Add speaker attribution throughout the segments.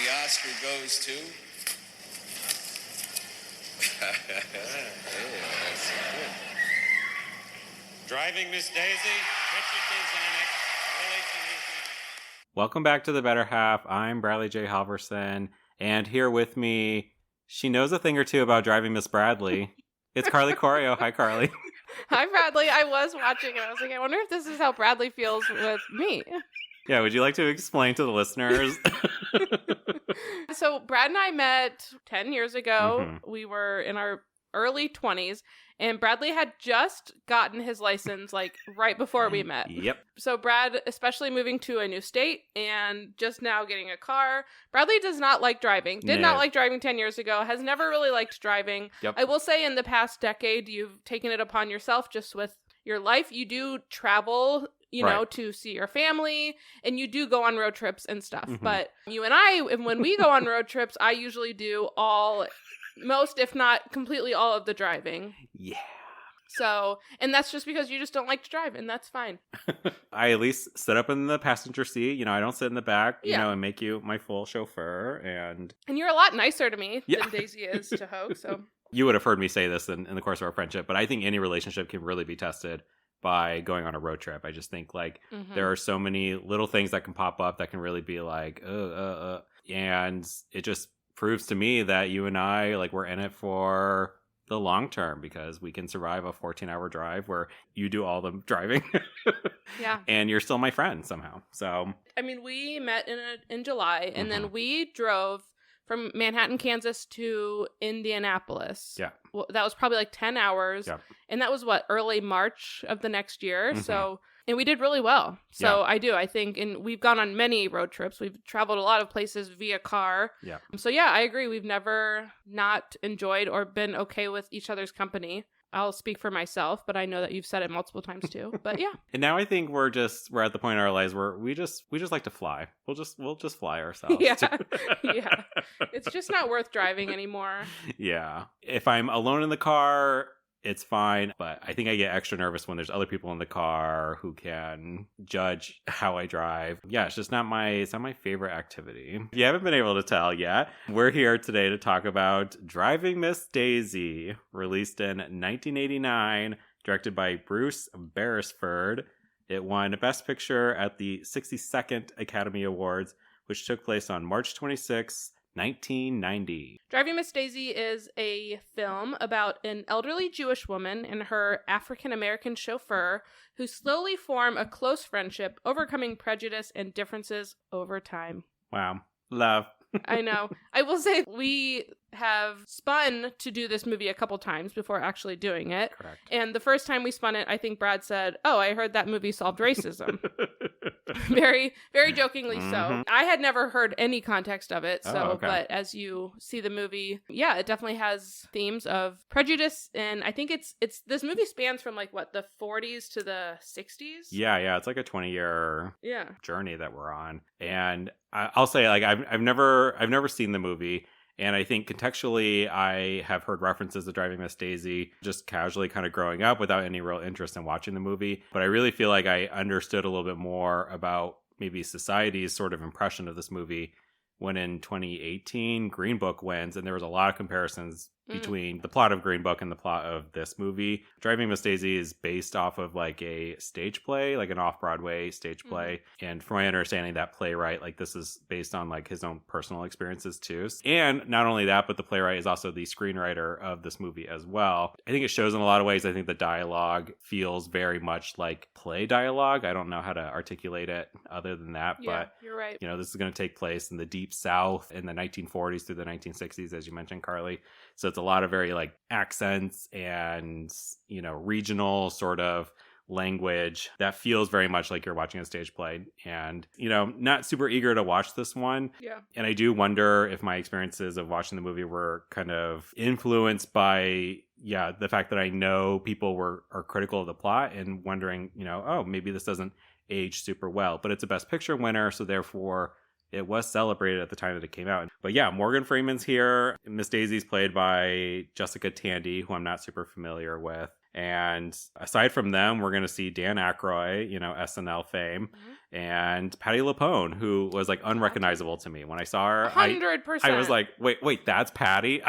Speaker 1: the Oscar goes to...
Speaker 2: Driving Miss Daisy, Richard Zanuck,
Speaker 3: Welcome back to The Better Half. I'm Bradley J. Halverson, and here with me, she knows a thing or two about Driving Miss Bradley. It's Carly Corio. Hi, Carly.
Speaker 4: Hi, Bradley. I was watching and I was like, I wonder if this is how Bradley feels with me.
Speaker 3: Yeah, would you like to explain to the listeners?
Speaker 4: So Brad and I met 10 years ago.
Speaker 3: Mm-hmm.
Speaker 4: We were in our early 20s, and Bradley had just gotten his license like right before we met.
Speaker 3: Yep.
Speaker 4: So Brad, especially moving to a new state and just now getting a car. Bradley does not like driving. Did not like driving 10 years ago. Has never really liked driving.
Speaker 3: Yep.
Speaker 4: I will say in the past decade, you've taken it upon yourself just with your life. You do travel, you know, to see your family, and you do go on road trips and stuff.
Speaker 3: Mm-hmm.
Speaker 4: But you and I, when we go on road trips, I usually do most, if not completely all of the driving.
Speaker 3: Yeah.
Speaker 4: So, and that's just because you just don't like to drive, and that's fine.
Speaker 3: I at least sit up in the passenger seat. You know, I don't sit in the back, you
Speaker 4: Yeah.
Speaker 3: know, and make you my full chauffeur. And
Speaker 4: you're a lot nicer to me
Speaker 3: Yeah.
Speaker 4: than Daisy is to Hogue, so.
Speaker 3: You would have heard me say this in the course of our friendship, but I think any relationship can really be tested by going on a road trip. I just think like there are so many little things that can pop up that can really be like, and it just proves to me that you and I, like, we're in it for the long term because we can survive a 14-hour drive where you do all the driving.
Speaker 4: Yeah.
Speaker 3: And you're still my friend somehow. So,
Speaker 4: I mean, we met in July, and then we drove from Manhattan, Kansas to Indianapolis.
Speaker 3: Yeah.
Speaker 4: Well, that was probably like 10 hours.
Speaker 3: Yeah.
Speaker 4: And that was early March of the next year. So, and we did really well. So I think, and we've gone on many road trips. We've traveled a lot of places via car.
Speaker 3: Yeah.
Speaker 4: So yeah, I agree. We've never not enjoyed or been okay with each other's company. I'll speak for myself, but I know that you've said it multiple times too. But yeah.
Speaker 3: And now I think we're at the point in our lives where we just like to fly. We'll just fly ourselves.
Speaker 4: Yeah. Yeah. It's just not worth driving anymore.
Speaker 3: Yeah. If I'm alone in the car, it's fine. But I think I get extra nervous when there's other people in the car who can judge how I drive. Yeah, it's not my favorite activity. If you haven't been able to tell yet, we're here today to talk about Driving Miss Daisy, released in 1989, directed by Bruce Beresford. It won Best Picture at the 62nd Academy Awards, which took place on March 26, 1990.
Speaker 4: Driving Miss Daisy is a film about an elderly Jewish woman and her African-American chauffeur who slowly form a close friendship, overcoming prejudice and differences over time.
Speaker 3: Wow. Love.
Speaker 4: I know. I will say we have spun to do this movie a couple times before actually doing it.
Speaker 3: Correct.
Speaker 4: And the first time we spun it, I think Brad said, "Oh, I heard that movie solved racism." Very, very jokingly so. I had never heard any context of it. So,
Speaker 3: okay.
Speaker 4: But as you see the movie, yeah, it definitely has themes of prejudice. And I think it's this movie spans from like the 40s to the 60s.
Speaker 3: Yeah. It's like a 20-year
Speaker 4: Yeah.
Speaker 3: journey that we're on. And I'll say, like, I've never seen the movie. And I think contextually, I have heard references to Driving Miss Daisy just casually kind of growing up without any real interest in watching the movie. But I really feel like I understood a little bit more about maybe society's sort of impression of this movie when in 2018, Green Book wins. And there was a lot of comparisons between the plot of Green Book and the plot of this movie. Driving Miss Daisy is based off of like a stage play, like an off-Broadway stage play. And from my understanding, that playwright, like this is based on like his own personal experiences too. And not only that, but the playwright is also the screenwriter of this movie as well. I think it shows in a lot of ways. I think the dialogue feels very much like play dialogue. I don't know how to articulate it other than that,
Speaker 4: Yeah,
Speaker 3: but
Speaker 4: you're right.
Speaker 3: you know, this is going to take place in the Deep South in the 1940s through the 1960s, as you mentioned, Carly. So it's a lot of very like accents and, you know, regional sort of language that feels very much like you're watching a stage play. And, you know, not super eager to watch this one.
Speaker 4: Yeah.
Speaker 3: And I do wonder if my experiences of watching the movie were kind of influenced by, the fact that I know people are critical of the plot and wondering, you know, oh, maybe this doesn't age super well. But it's a Best Picture winner, so therefore it was celebrated at the time that it came out. But yeah, Morgan Freeman's here. Miss Daisy's played by Jessica Tandy, who I'm not super familiar with. And aside from them, we're going to see Dan Aykroyd, you know, SNL fame. and Patti LuPone, who was like unrecognizable to me. When I saw her,
Speaker 4: 100%.
Speaker 3: I was like, wait, that's Patty?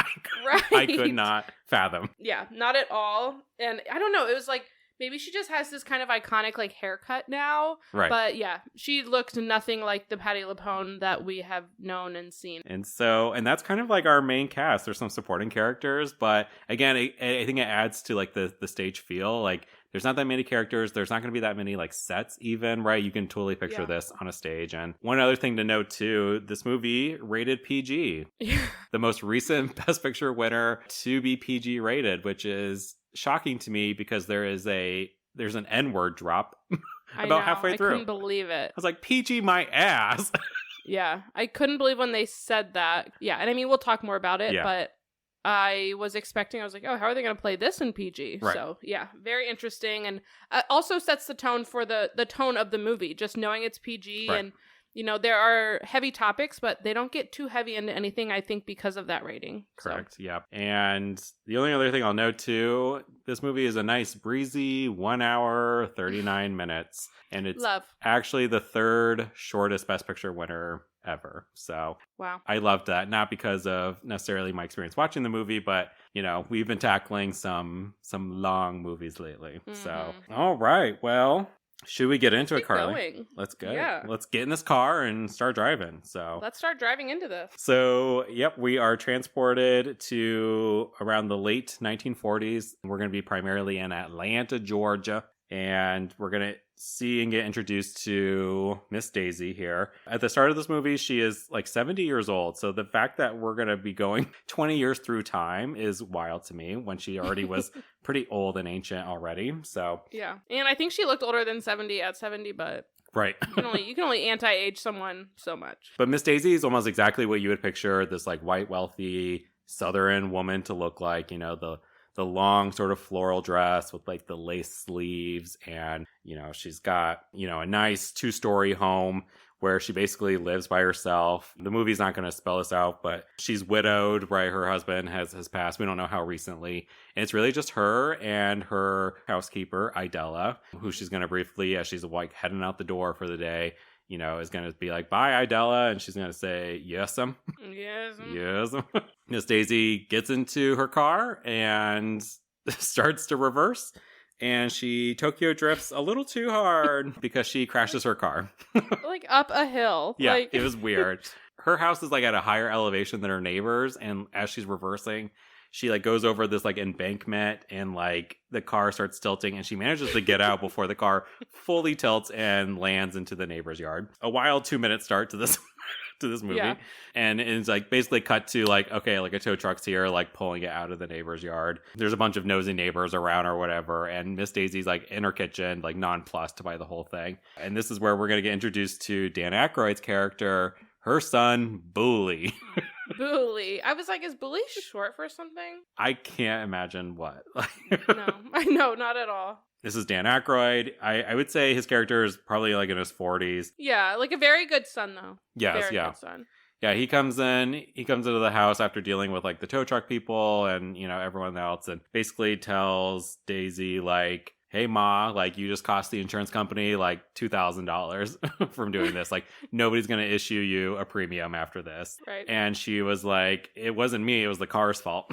Speaker 4: Right.
Speaker 3: I could not fathom.
Speaker 4: Yeah, not at all. And I don't know, it was like, maybe she just has this kind of iconic like haircut now.
Speaker 3: Right.
Speaker 4: But yeah, she looked nothing like the Patti LuPone that we have known and seen.
Speaker 3: And that's kind of like our main cast. There's some supporting characters, but again, I think it adds to like the stage feel. Like there's not that many characters. There's not going to be that many like sets even, right? You can totally picture this on a stage. And one other thing to note too, this movie rated PG. The most recent Best Picture winner to be PG rated, which is shocking to me because there's an N-word drop about halfway through.
Speaker 4: I couldn't believe it.
Speaker 3: I was like, PG my ass.
Speaker 4: Yeah, I couldn't believe when they said that. Yeah, and I mean, we'll talk more about it, but I was like, oh, how are they going to play this in PG?
Speaker 3: Right.
Speaker 4: So, yeah, very interesting. And also sets the tone for the tone of the movie, just knowing it's PG.
Speaker 3: Right.
Speaker 4: And, you know, there are heavy topics, but they don't get too heavy into anything, I think, because of that rating.
Speaker 3: Correct, yeah. And the only other thing I'll note, too, this movie is a nice, breezy 1 hour, 39 minutes. And it's actually the third shortest Best Picture winner ever. So
Speaker 4: wow,
Speaker 3: I loved that. Not because of necessarily my experience watching the movie, but, you know, we've been tackling some long movies lately. Mm-hmm. So, all right, well... should we get into it, Carly?
Speaker 4: Going.
Speaker 3: Let's go.
Speaker 4: Yeah.
Speaker 3: Let's get in this car and start driving. So
Speaker 4: let's start driving into this.
Speaker 3: So, yep, we are transported to around the late 1940s. We're going to be primarily in Atlanta, Georgia. And we're going to see and get introduced to Miss Daisy here. At the start of this movie, she is like 70 years old. So the fact that we're going to be going 20 years through time is wild to me when she already was pretty old and ancient already. So
Speaker 4: yeah. And I think she looked older than 70 at 70, but
Speaker 3: right.
Speaker 4: you can only anti-age someone so much.
Speaker 3: But Miss Daisy is almost exactly what you would picture this like white, wealthy Southern woman to look like, you know, the long sort of floral dress with like the lace sleeves. And, you know, she's got, you know, a nice 2-story home where she basically lives by herself. The movie's not going to spell this out, but she's widowed, right? Her husband has passed. We don't know how recently. And it's really just her and her housekeeper, Idella, who she's going to briefly, as she's like heading out the door for the day, you know, is going to be like, bye, Idella. And she's going to say, yes'm.
Speaker 4: Yes'm.
Speaker 3: Yes'm. Miss Daisy gets into her car and starts to reverse. And she Tokyo drifts a little too hard because she crashes her car.
Speaker 4: Like up a hill.
Speaker 3: Yeah,
Speaker 4: like...
Speaker 3: it was weird. Her house is like at a higher elevation than her neighbors. And as she's reversing, she like goes over this like embankment and like the car starts tilting and she manages to get out before the car fully tilts and lands into the neighbor's yard. A wild 2-minute start to this movie. Yeah. And it's like basically cut to like, okay, like a tow truck's here, like pulling it out of the neighbor's yard. There's a bunch of nosy neighbors around or whatever. And Miss Daisy's like in her kitchen, like nonplussed by the whole thing. And this is where we're going to get introduced to Dan Aykroyd's character, her son, Bully.
Speaker 4: Bully. I was like, is Bully short for something?
Speaker 3: I can't imagine what.
Speaker 4: No, I know, not at all.
Speaker 3: This is Dan Aykroyd. I would say his character is probably like in his 40s.
Speaker 4: Yeah, like a very good son, though.
Speaker 3: Yes,
Speaker 4: very
Speaker 3: yeah.
Speaker 4: Good son.
Speaker 3: Yeah, he comes into the house after dealing with like the tow truck people and, you know, everyone else, and basically tells Daisy like, hey, Ma, like you just cost the insurance company like $2,000 from doing this. Like nobody's going to issue you a premium after this.
Speaker 4: Right.
Speaker 3: And she was like, it wasn't me. It was the car's fault.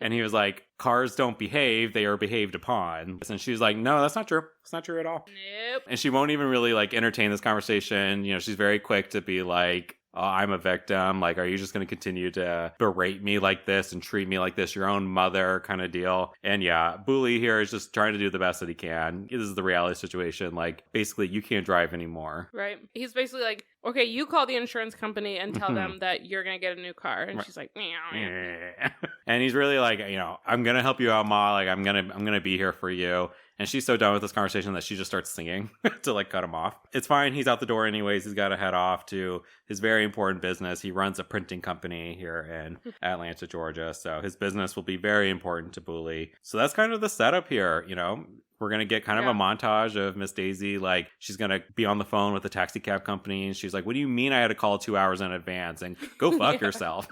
Speaker 3: And he was like, cars don't behave. They are behaved upon. And she's like, no, that's not true. It's not true at all.
Speaker 4: Nope.
Speaker 3: And she won't even really like entertain this conversation. You know, she's very quick to be like, oh, I'm a victim. Like, are you just going to continue to berate me like this and treat me like this, your own mother kind of deal? And yeah, Bully here is just trying to do the best that he can. This is the reality situation. Like, basically, you can't drive anymore.
Speaker 4: Right. He's basically like, okay, you call the insurance company and tell them that you're going to get a new car. And she's like, meow.
Speaker 3: And he's really like, you know, I'm going to help you out, Ma. Like, I'm going to be here for you. And she's so done with this conversation that she just starts singing to like cut him off. It's fine. He's out the door anyways. He's got to head off to his very important business. He runs a printing company here in Atlanta, Georgia. So his business will be very important to Bully. So that's kind of the setup here. You know, we're going to get kind of a montage of Miss Daisy. Like she's going to be on the phone with the taxi cab company. And she's like, what do you mean I had to call 2 hours in advance? And go fuck yourself.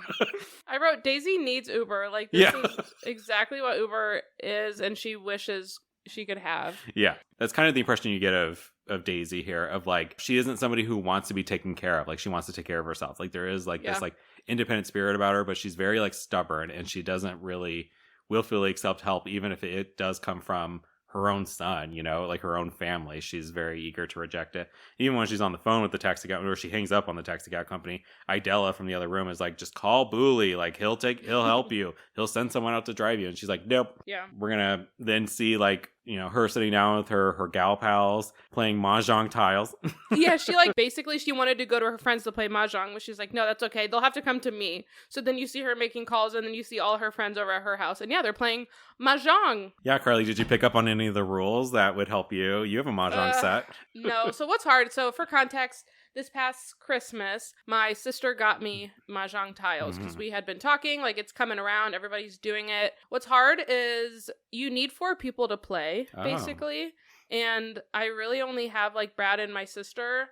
Speaker 4: I wrote, Daisy needs Uber. Like this is exactly what Uber is. And she wishes she could have.
Speaker 3: Yeah. That's kind of the impression you get of Daisy here, of like, she isn't somebody who wants to be taken care of. Like, she wants to take care of herself. Like, there is like this like independent spirit about her, but she's very like stubborn, and she doesn't really willfully accept help, even if it does come from her own son, you know, like her own family. She's very eager to reject it. Even when she's on the phone with the taxi cab, or she hangs up on the taxi cab company, Idella from the other room is like, just call Booley. Like, he'll help you. He'll send someone out to drive you. And she's like, nope.
Speaker 4: Yeah.
Speaker 3: We're gonna then see like, you know, her sitting down with her gal pals playing mahjong tiles.
Speaker 4: Yeah, she like basically she wanted to go to her friends to play mahjong, but she's like, no, that's okay. They'll have to come to me. So then you see her making calls, and then you see all her friends over at her house, and yeah, they're playing mahjong.
Speaker 3: Yeah, Carly, did you pick up on any of the rules that would help you? You have a mahjong set.
Speaker 4: No. So what's hard? So for context, this past Christmas, my sister got me mahjong tiles because we had been talking, like it's coming around, everybody's doing it. What's hard is you need 4 people to play, basically. And I really only have like Brad and my sister,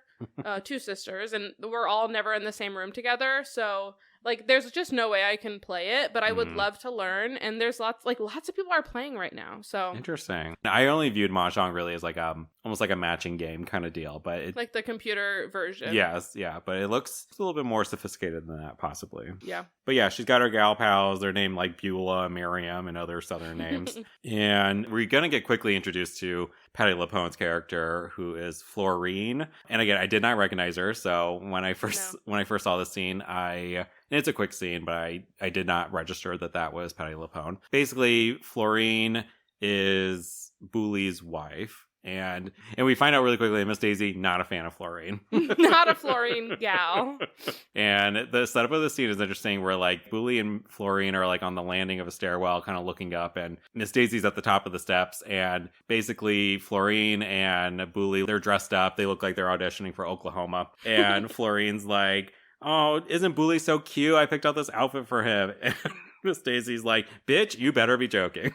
Speaker 4: 2 sisters, and we're all never in the same room together. So like, there's just no way I can play it, but I would love to learn. And there's lots of people are playing right now. So
Speaker 3: interesting. I only viewed mahjong really as like almost like a matching game kind of deal, but it,
Speaker 4: like the computer version.
Speaker 3: Yes, yeah, but it looks a little bit more sophisticated than that, possibly.
Speaker 4: Yeah.
Speaker 3: But yeah, she's got her gal pals. They're named like Beulah, Miriam, and other Southern names. And we're gonna get quickly introduced to Patti LuPone's character, who is Florine. And again, I did not recognize her, so when I first saw this scene, and it's a quick scene, but I did not register that was Patti LuPone. Basically, Florine is Booley's wife. And we find out really quickly that Miss Daisy, not a fan of Florine.
Speaker 4: Not a Florine gal.
Speaker 3: And the setup of the scene is interesting, where like Booley and Florine are like on the landing of a stairwell, kind of looking up, and Miss Daisy's at the top of the steps. And basically Florine and Booley, they're dressed up. They look like they're auditioning for Oklahoma. And Florine's like, oh, isn't Booley so cute? I picked out this outfit for him. And Miss Daisy's like, bitch, you better be joking.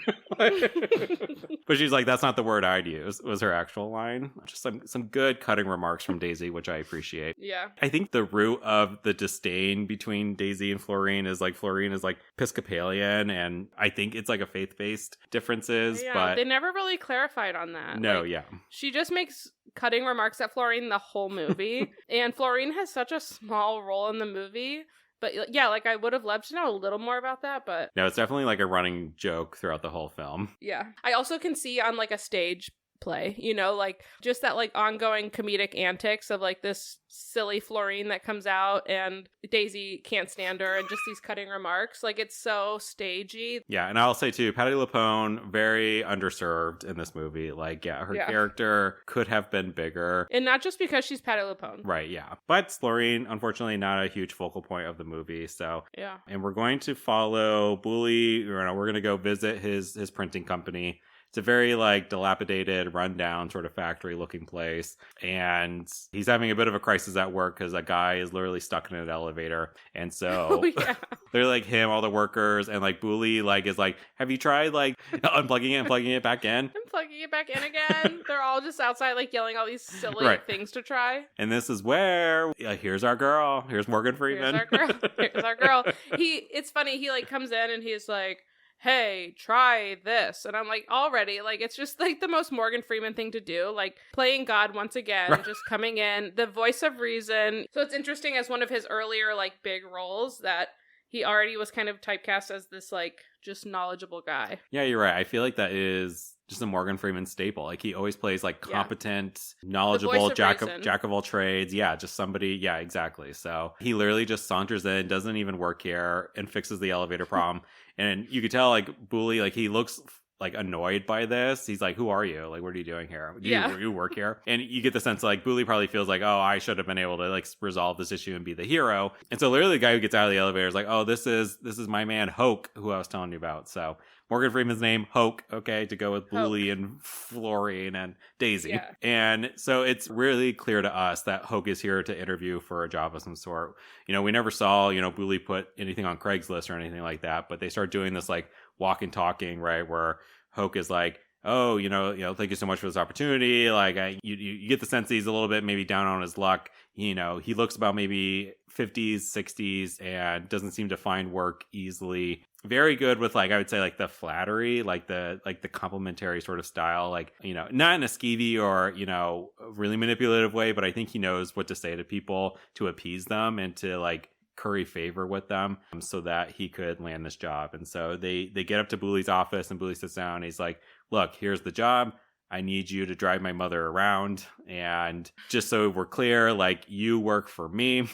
Speaker 3: But she's like, that's not the word I'd use, was her actual line. Just some good cutting remarks from Daisy, which I appreciate.
Speaker 4: Yeah.
Speaker 3: I think the root of the disdain between Daisy and Florine is like, Florine is like Episcopalian, and I think it's like a faith-based differences.
Speaker 4: Yeah,
Speaker 3: but
Speaker 4: they never really clarified on that.
Speaker 3: No,
Speaker 4: like,
Speaker 3: yeah.
Speaker 4: She just makes cutting remarks at Florine the whole movie. And Florine has such a small role in the movie. But yeah, like I would have loved to know a little more about that, but...
Speaker 3: No, it's definitely like a running joke throughout the whole film.
Speaker 4: Yeah. I also can see on like a stage play, you know, like just that like ongoing comedic antics of like this silly Florine that comes out and Daisy can't stand her, and just these cutting remarks. Like, it's so stagey.
Speaker 3: Yeah, and I'll say too, Patti LuPone, very underserved in this movie. Like, yeah, her character could have been bigger.
Speaker 4: And not just because she's Patti LuPone.
Speaker 3: Right, yeah. But Florine, unfortunately, not a huge focal point of the movie, so...
Speaker 4: Yeah.
Speaker 3: And we're going to follow Booley. We're going to go visit his printing company. It's a very like dilapidated, rundown sort of factory looking place. And he's having a bit of a crisis at work because a guy is literally stuck in an elevator. And so they're like him, all the workers, and like Booley like is like, have you tried like unplugging it and plugging it back in?
Speaker 4: And plugging it back in again. They're all just outside like yelling all these silly things to try.
Speaker 3: And this is where here's our girl. Here's Morgan Freeman.
Speaker 4: Here's our girl. It's funny, he like comes in and he's like, hey, try this. And I'm like, already, like, it's just like the most Morgan Freeman thing to do, like playing God once again, just coming in, the voice of reason. So it's interesting, as one of his earlier like big roles, that he already was kind of typecast as this like just knowledgeable guy.
Speaker 3: Yeah, you're right. I feel like that is just a Morgan Freeman staple. Like, he always plays like competent, knowledgeable, jack of all trades. Yeah, just somebody. Yeah, exactly. So he literally just saunters in, doesn't even work here, and fixes the elevator problem. And you could tell like Booley, like he looks like annoyed by this. He's like, who are you? Like, what are you doing here? Do you work here? And you get the sense like Booley probably feels like, oh, I should have been able to like resolve this issue and be the hero. And so literally the guy who gets out of the elevator is like, oh, this is my man Hoke, who I was telling you about. So Morgan Freeman's name, Hoke, okay, to go with Booley and Florine and Daisy.
Speaker 4: Yeah.
Speaker 3: And so it's really clear to us that Hoke is here to interview for a job of some sort. You know, we never saw, Booley put anything on Craigslist or anything like that, but they start doing this like walk and talking, right, where Hoke is like, oh, thank you so much for this opportunity. Like, you get the sense he's a little bit maybe down on his luck. He looks about maybe 50s, 60s, and doesn't seem to find work easily. Very good with, like, I would say, like, the flattery, like the complimentary sort of style, like, not in a skeevy or, really manipulative way, but I think he knows what to say to people to appease them and to, like, curry favor with them so that he could land this job. And so they get up to Booley's office, and Booley sits down and he's like, look, here's the job. I need you to drive my mother around. And just so we're clear, like, you work for me.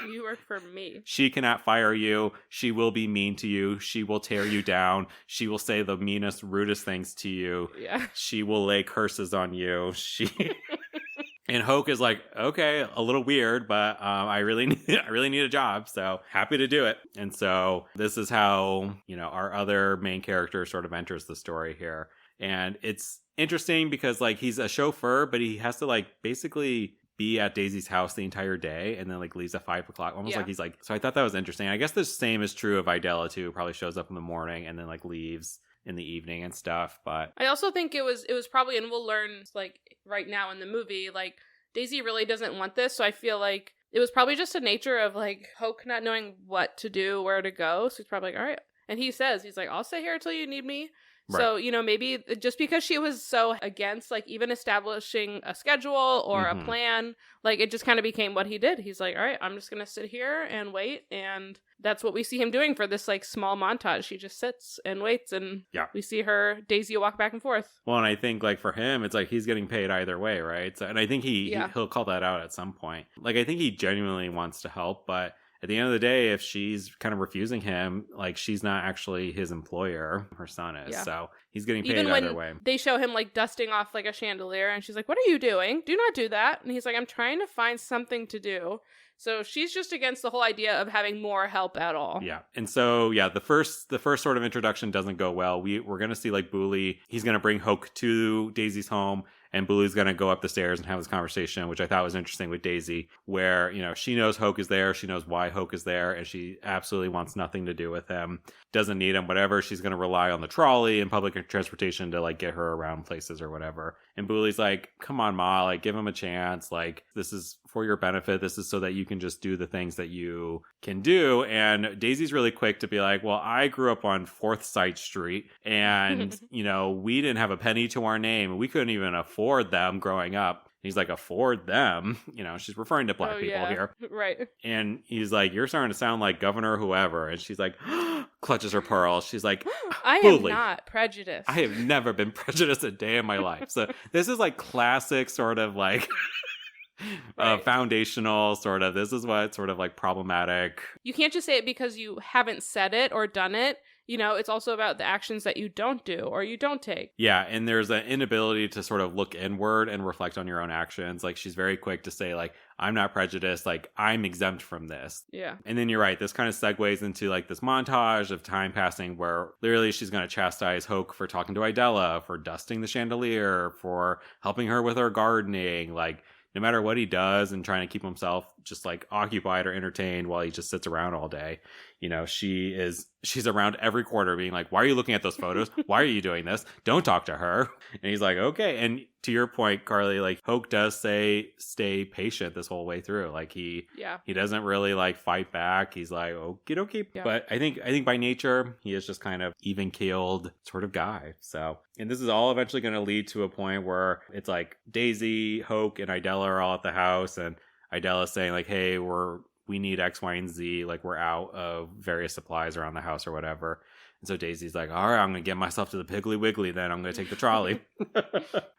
Speaker 4: You work for me.
Speaker 3: She cannot fire you. She will be mean to you. She will tear you down. She will say the meanest, rudest things to you.
Speaker 4: Yeah.
Speaker 3: She will lay curses on you. And Hoke is like, okay, a little weird, but I really need a job, so happy to do it. And so this is how, our other main character sort of enters the story here. And it's interesting because, like, he's a chauffeur, but he has to, like, basically be at Daisy's house the entire day and then, like, leaves at 5 o'clock. Almost like he's like, so I thought that was interesting. I guess the same is true of Idella too. Probably shows up in the morning and then, like, leaves in the evening and stuff. But
Speaker 4: I also think it was probably, and we'll learn, like, right now in the movie, like, Daisy really doesn't want this, so I feel like it was probably just a nature of, like, Hoke not knowing what to do, where to go. So he's probably like, all right. And he's like, I'll stay here until you need me. Right. So, maybe just because she was so against, like, even establishing a schedule or a plan, like, it just kind of became what he did. He's like, all right, I'm just going to sit here and wait. And that's what we see him doing for this, like, small montage. He just sits and waits, and we see Daisy walk back and forth.
Speaker 3: Well, and I think, like, for him, it's like he's getting paid either way, right? So, and I think he'll call that out at some point. Like, I think he genuinely wants to help, but at the end of the day, if she's kind of refusing him, like, she's not actually his employer. Her son is. Yeah. So he's getting paid either way.
Speaker 4: They show him, like, dusting off, like, a chandelier, and she's like, what are you doing? Do not do that. And he's like, I'm trying to find something to do. So she's just against the whole idea of having more help at all.
Speaker 3: Yeah. And so, the first sort of introduction doesn't go well. We're going to see, like, Booley, he's going to bring Hoke to Daisy's home, and Booley's going to go up the stairs and have this conversation, which I thought was interesting with Daisy, where, she knows Hoke is there. She knows why Hoke is there, and she absolutely wants nothing to do with him. Doesn't need him, whatever. She's going to rely on the trolley and public transportation to, like, get her around places or whatever. And Booley's like, come on, Ma, like, give him a chance. Like, this is for your benefit. This is so that you can just do the things that you can do. And Daisy's really quick to be like, well, I grew up on 4th Side Street, and, we didn't have a penny to our name. We couldn't even afford them growing up. He's like, afford them? She's referring to black people here.
Speaker 4: Right.
Speaker 3: And he's like, you're starting to sound like Governor whoever. And she's like, clutches her pearls. She's like,
Speaker 4: I am not prejudiced.
Speaker 3: I have never been prejudiced a day in my life. So this is, like, classic sort of, like, foundational sort of, this is what sort of, like, problematic.
Speaker 4: You can't just say it because you haven't said it or done it. It's also about the actions that you don't do or you don't take.
Speaker 3: Yeah, and there's an inability to sort of look inward and reflect on your own actions. Like, she's very quick to say, like, I'm not prejudiced, like, I'm exempt from this.
Speaker 4: Yeah.
Speaker 3: And then you're right, this kind of segues into, like, this montage of time passing where literally she's going to chastise Hoke for talking to Idella, for dusting the chandelier, for helping her with her gardening, like, no matter what he does and trying to keep himself just, like, occupied or entertained while he just sits around all day. She's around every quarter being like, why are you looking at those photos? Why are you doing this? Don't talk to her. And he's like, okay. And to your point, Carly, like, Hoke does say, stay patient this whole way through. Like, he doesn't really, like, fight back. He's like, okie dokie. Yeah. But I think by nature, he is just kind of even keeled sort of guy. So, and this is all eventually going to lead to a point where it's like Daisy, Hoke, and Idella are all at the house, and Idella's saying, like, hey, we need X, Y, and Z. Like, we're out of various supplies around the house or whatever. And so Daisy's like, all right, I'm going to get myself to the Piggly Wiggly then. I'm going to take the trolley.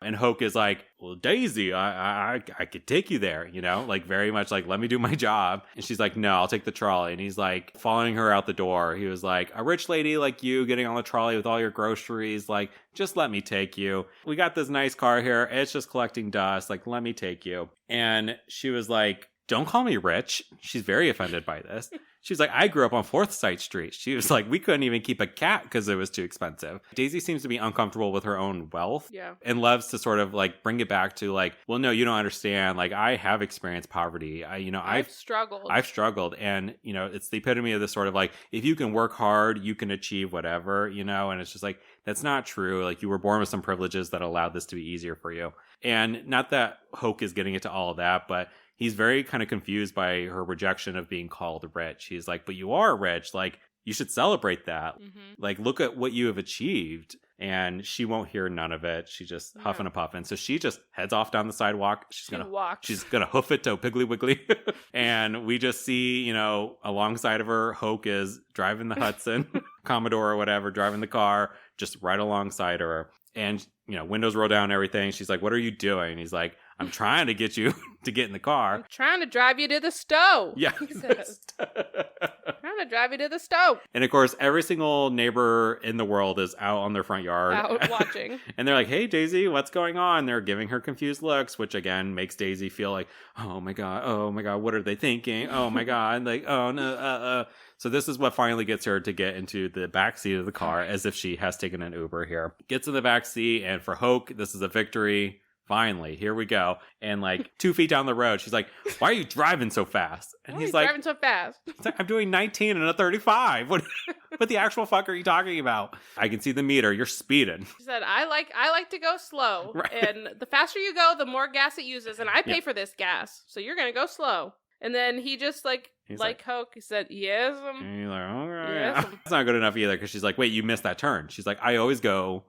Speaker 3: And Hoke is like, well, Daisy, I could take you there, like, very much like, let me do my job. And she's like, no, I'll take the trolley. And he's like, following her out the door. He was like, a rich lady like you getting on the trolley with all your groceries, like, just let me take you. We got this nice car here. It's just collecting dust. Like, let me take you. And she was like, don't call me rich. She's very offended by this. She was like, I grew up on Forsyth Street. She was like, we couldn't even keep a cat because it was too expensive. Daisy seems to be uncomfortable with her own wealth.
Speaker 4: Yeah.
Speaker 3: And loves to sort of like bring it back to like, well, no, you don't understand. Like, I have experienced poverty. I've
Speaker 4: struggled.
Speaker 3: And, it's the epitome of this sort of like, if you can work hard, you can achieve whatever, and it's just like, that's not true. Like, you were born with some privileges that allowed this to be easier for you. And not that Hoke is getting into all of that, but he's very kind of confused by her rejection of being called rich. He's like, but you are rich. Like, you should celebrate that.
Speaker 4: Mm-hmm.
Speaker 3: Like, look at what you have achieved. And she won't hear none of it. She just huffing and puffing. So she just heads off down the sidewalk. She's gonna hoof it to Piggly Wiggly. And we just see, alongside of her, Hoke is driving the Hudson, Commodore or whatever, driving the car, just right alongside her. And, windows roll down and everything. She's like, what are you doing? He's like, I'm trying to get you to get in the car.
Speaker 4: I'm trying to drive you to the stove.
Speaker 3: Yeah.
Speaker 4: He says. Trying to drive you to the stove.
Speaker 3: And of course, every single neighbor in the world is out on their front yard.
Speaker 4: Out watching.
Speaker 3: And they're like, hey, Daisy, what's going on? They're giving her confused looks, which again makes Daisy feel like, oh my God, what are they thinking? Oh my God, like, oh no, So this is what finally gets her to get into the back seat of the car as if she has taken an Uber here. Gets in the back seat, and for Hoke, this is a victory. Finally, here we go. And like 2 feet down the road, she's like, why are you driving so fast? And he's like,
Speaker 4: driving so fast?
Speaker 3: He's like, I'm doing 19 and a 35. What the actual fuck are you talking about? I can see the meter. You're speeding.
Speaker 4: She said, I like to go slow. Right. And the faster you go, the more gas it uses. And I pay for this gas. So you're going to go slow. And then he just he's like Hoke, he said, yes.
Speaker 3: And you're like, all right. Yes. It's not good enough either because she's like, wait, you missed that turn. She's like, I always go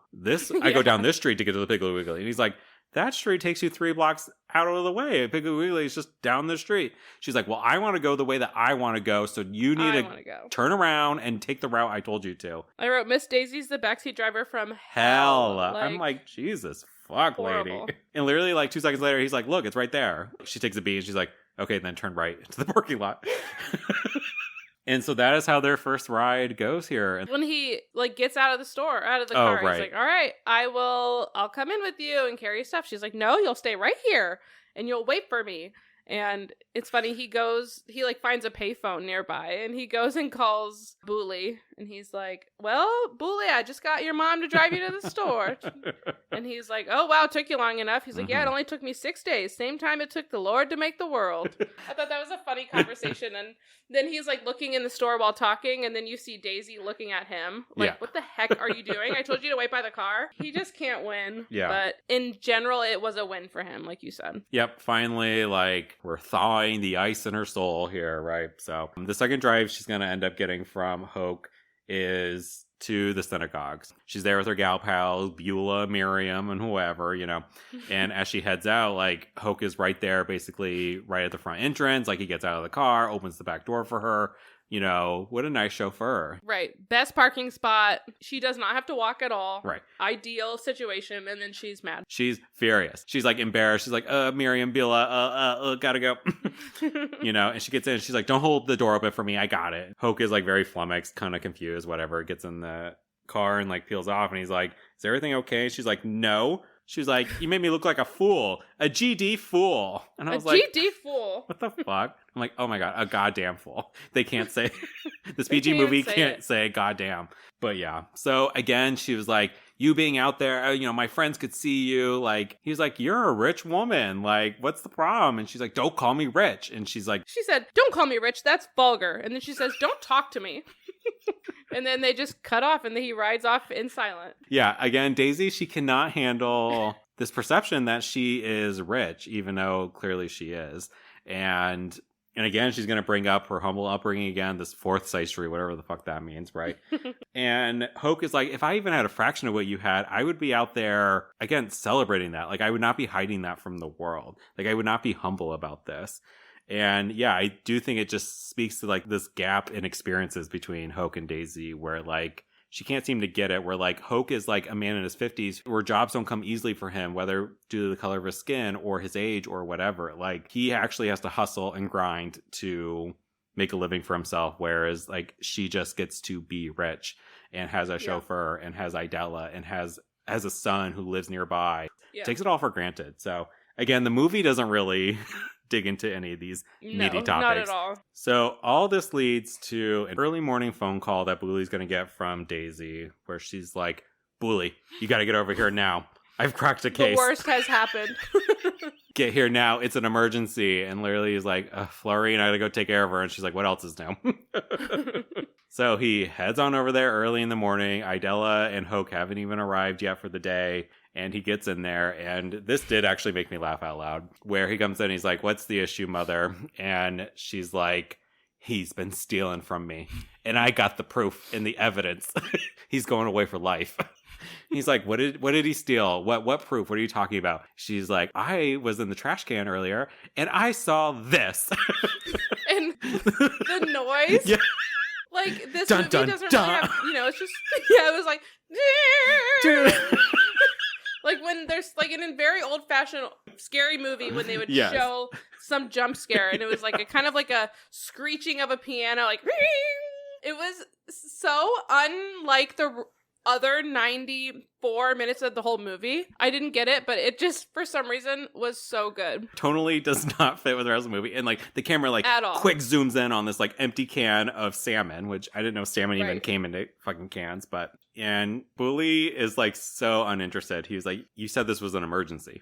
Speaker 3: I go down this street to get to the Piggly Wiggly. And he's like, that street takes you 3 blocks out of the way. Piggly Wiggly is just down the street. She's like, well, I want to go the way that I want to go, so you need to turn around and take the route I told you to.
Speaker 4: I wrote, Miss Daisy's the backseat driver from
Speaker 3: hell. I'm like, Jesus, fuck, horrible. Lady. And literally, 2 seconds later, he's like, look, it's right there. She takes a beat, and she's like, okay, then turn right into the parking lot. And so that is how their first ride goes here.
Speaker 4: When he gets out of the car,
Speaker 3: right.
Speaker 4: He's like, all right, I'll come in with you and carry stuff. She's like, no, you'll stay right here and you'll wait for me. And it's funny, he finds a payphone nearby and he goes and calls Booley and he's like, well, Booley, I just got your mom to drive you to the store. And he's like, oh, wow, it took you long enough. He's like, yeah, it only took me 6 days. Same time it took the Lord to make the world. I thought that was a funny conversation. And then he's looking in the store while talking. And then you see Daisy looking at him. What the heck are you doing? I told you to wait by the car. He just can't win.
Speaker 3: Yeah.
Speaker 4: But in general, it was a win for him, like you said.
Speaker 3: Yep. Finally, we're thawing the ice in her soul here, right? So the second drive she's going to end up getting from Hoke is to the synagogues. She's there with her gal pals, Beulah, Miriam, and whoever, And as she heads out, Hoke is right there, basically right at the front entrance. He gets out of the car, opens the back door for her. What a nice chauffeur.
Speaker 4: Right. Best parking spot. She does not have to walk at all.
Speaker 3: Right.
Speaker 4: Ideal situation. And then she's mad.
Speaker 3: She's furious. She's embarrassed. She's like, Miriam, Beulah, gotta go. And she gets in. She's like, don't hold the door open for me. I got it. Hoke is very flummoxed, kind of confused, whatever. Gets in the car and peels off. And he's like, is everything okay? She's like, no. She was like, you made me look like a fool. A GD fool. And I was like,
Speaker 4: GD fool?
Speaker 3: What the fuck? I'm like, oh my God, a goddamn fool. They can't say, this PG movie can't say goddamn. But yeah. So again, she was like, you being out there, my friends could see you. He was like, you're a rich woman. What's the problem? And she's like, don't call me rich. And she
Speaker 4: said, don't call me rich. That's vulgar. And then she says, don't talk to me. And then they just cut off and then he rides off in silence.
Speaker 3: Yeah. Again, Daisy, she cannot handle this perception that she is rich, even though clearly she is. And again, she's going to bring up her humble upbringing again, this Forsyth Street, whatever the fuck that means, right? And Hoke is like, if I even had a fraction of what you had, I would be out there, again, celebrating that. I would not be hiding that from the world. I would not be humble about this. And yeah, I do think it just speaks to this gap in experiences between Hoke and Daisy where she can't seem to get it, where Hoke is a man in his 50s where jobs don't come easily for him, whether due to the color of his skin or his age or whatever. He actually has to hustle and grind to make a living for himself, whereas she just gets to be rich and has a chauffeur and has Idella and has a son who lives nearby. Yeah. Takes it all for granted. So again, the movie doesn't really dig into any of these
Speaker 4: No,
Speaker 3: meaty topics.
Speaker 4: not at all.
Speaker 3: So all this leads to an early morning phone call that Booley's going to get from Daisy, where she's like, Booley, you got to get over here now. I've cracked a case.
Speaker 4: The worst has happened.
Speaker 3: Get here now. It's an emergency. And literally he's like, Florine, I got to go take care of her. And she's like, what else is new? So he heads on over there early in the morning. Idella and Hoke haven't even arrived yet for the day. And he gets in there. And this did actually make me laugh out loud. Where he comes in, he's like, what's the issue, mother? And she's like, he's been stealing from me. And I got the proof and the evidence. He's going away for life. He's like, what did he steal? What proof? What are you talking about? She's like, I was in the trash can earlier and I saw this. And
Speaker 4: the noise.
Speaker 3: Yeah.
Speaker 4: Like, this
Speaker 3: dun,
Speaker 4: movie
Speaker 3: dun,
Speaker 4: doesn't
Speaker 3: dun.
Speaker 4: really have, it's just, it was like,
Speaker 3: Dude.
Speaker 4: like when there's, like, in a very old-fashioned scary movie when they would
Speaker 3: Yes.
Speaker 4: show some jump scare, and it was like a kind of like a screeching of a piano, like, it was so unlike the other 94 minutes of the whole movie. I didn't get it, but it just, for some reason, was so good.
Speaker 3: Totally does not fit with the rest of the movie. And like the camera like
Speaker 4: At all.
Speaker 3: quick zooms in on this like empty can of salmon, which I didn't know salmon even
Speaker 4: Right.
Speaker 3: came into fucking cans. And Booley is like so uninterested. He was like, you said this was an emergency.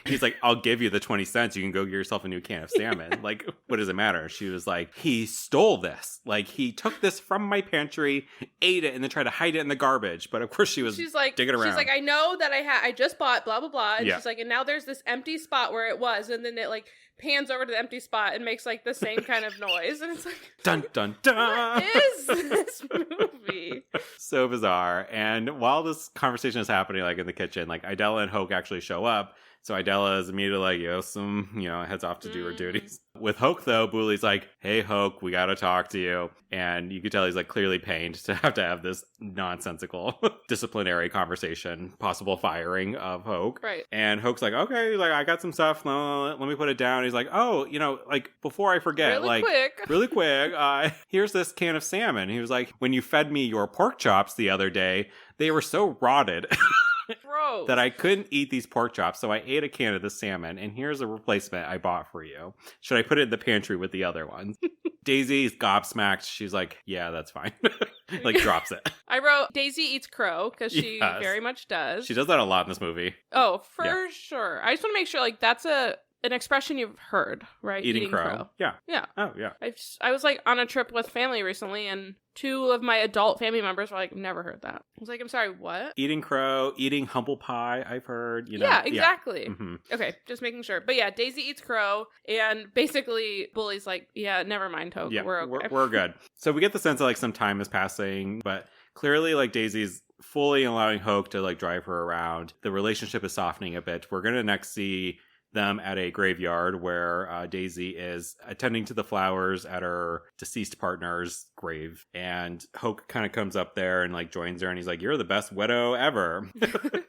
Speaker 3: He's like, I'll give you the 20 cents. You can go get yourself a new can of salmon. Like, what does it matter? She was like, he stole this. Like, he took this from my pantry, ate it, and then tried to hide it in the garbage. But of course she was digging around.
Speaker 4: She's like, I know that I just bought blah, blah, blah. And
Speaker 3: Yeah.
Speaker 4: she's like, and now there's this empty spot where it was. And then it like pans over to the empty spot and makes like the same kind of noise. And it's like,
Speaker 3: dun, dun, dun.
Speaker 4: what is this movie?
Speaker 3: So bizarre. And while this conversation is happening, like in the kitchen, like Idella and Hoke actually show up. So Idella is immediately like, heads off to do her duties. With Hoke, though, Booley's like, hey, Hoke, we got to talk to you. And you could tell he's like clearly pained to have this nonsensical disciplinary conversation, possible firing of Hoke.
Speaker 4: Right.
Speaker 3: And Hoke's like, okay, he's like, I got some stuff. Let me put it down. He's like, oh, like before I forget, really quick, here's this can of salmon. He was like, when you fed me your pork chops the other day, they were so rotted.
Speaker 4: Gross.
Speaker 3: That I couldn't eat these pork chops, so I ate a can of the salmon, and here's a replacement I bought for you. Should I put it in the pantry with the other ones? Daisy's gobsmacked. She's like, yeah, that's fine. Like, drops it.
Speaker 4: I wrote Daisy eats crow because she
Speaker 3: Yes.
Speaker 4: very much does.
Speaker 3: She does that a lot in this movie.
Speaker 4: Oh, for sure. I just want to make sure, like, that's an expression you've heard, right?
Speaker 3: Eating crow. Yeah.
Speaker 4: Yeah.
Speaker 3: Oh, yeah.
Speaker 4: I was like on a trip with family recently, and 2 of my adult family members were like, never heard that. I was like, I'm sorry, what?
Speaker 3: Eating crow, eating humble pie, I've heard,
Speaker 4: Yeah, exactly.
Speaker 3: Yeah. Mm-hmm.
Speaker 4: Okay, just making sure. But yeah, Daisy eats crow, and basically Bully's like, yeah, never mind, Hoke.
Speaker 3: Yeah,
Speaker 4: we're okay.
Speaker 3: we're good. So we get the sense that like some time is passing, but clearly like Daisy's fully allowing Hoke to like drive her around. The relationship is softening a bit. We're going to next see them at a graveyard where Daisy is attending to the flowers at her deceased partner's grave. And Hoke kind of comes up there and like joins her, and he's like, you're the best widow ever.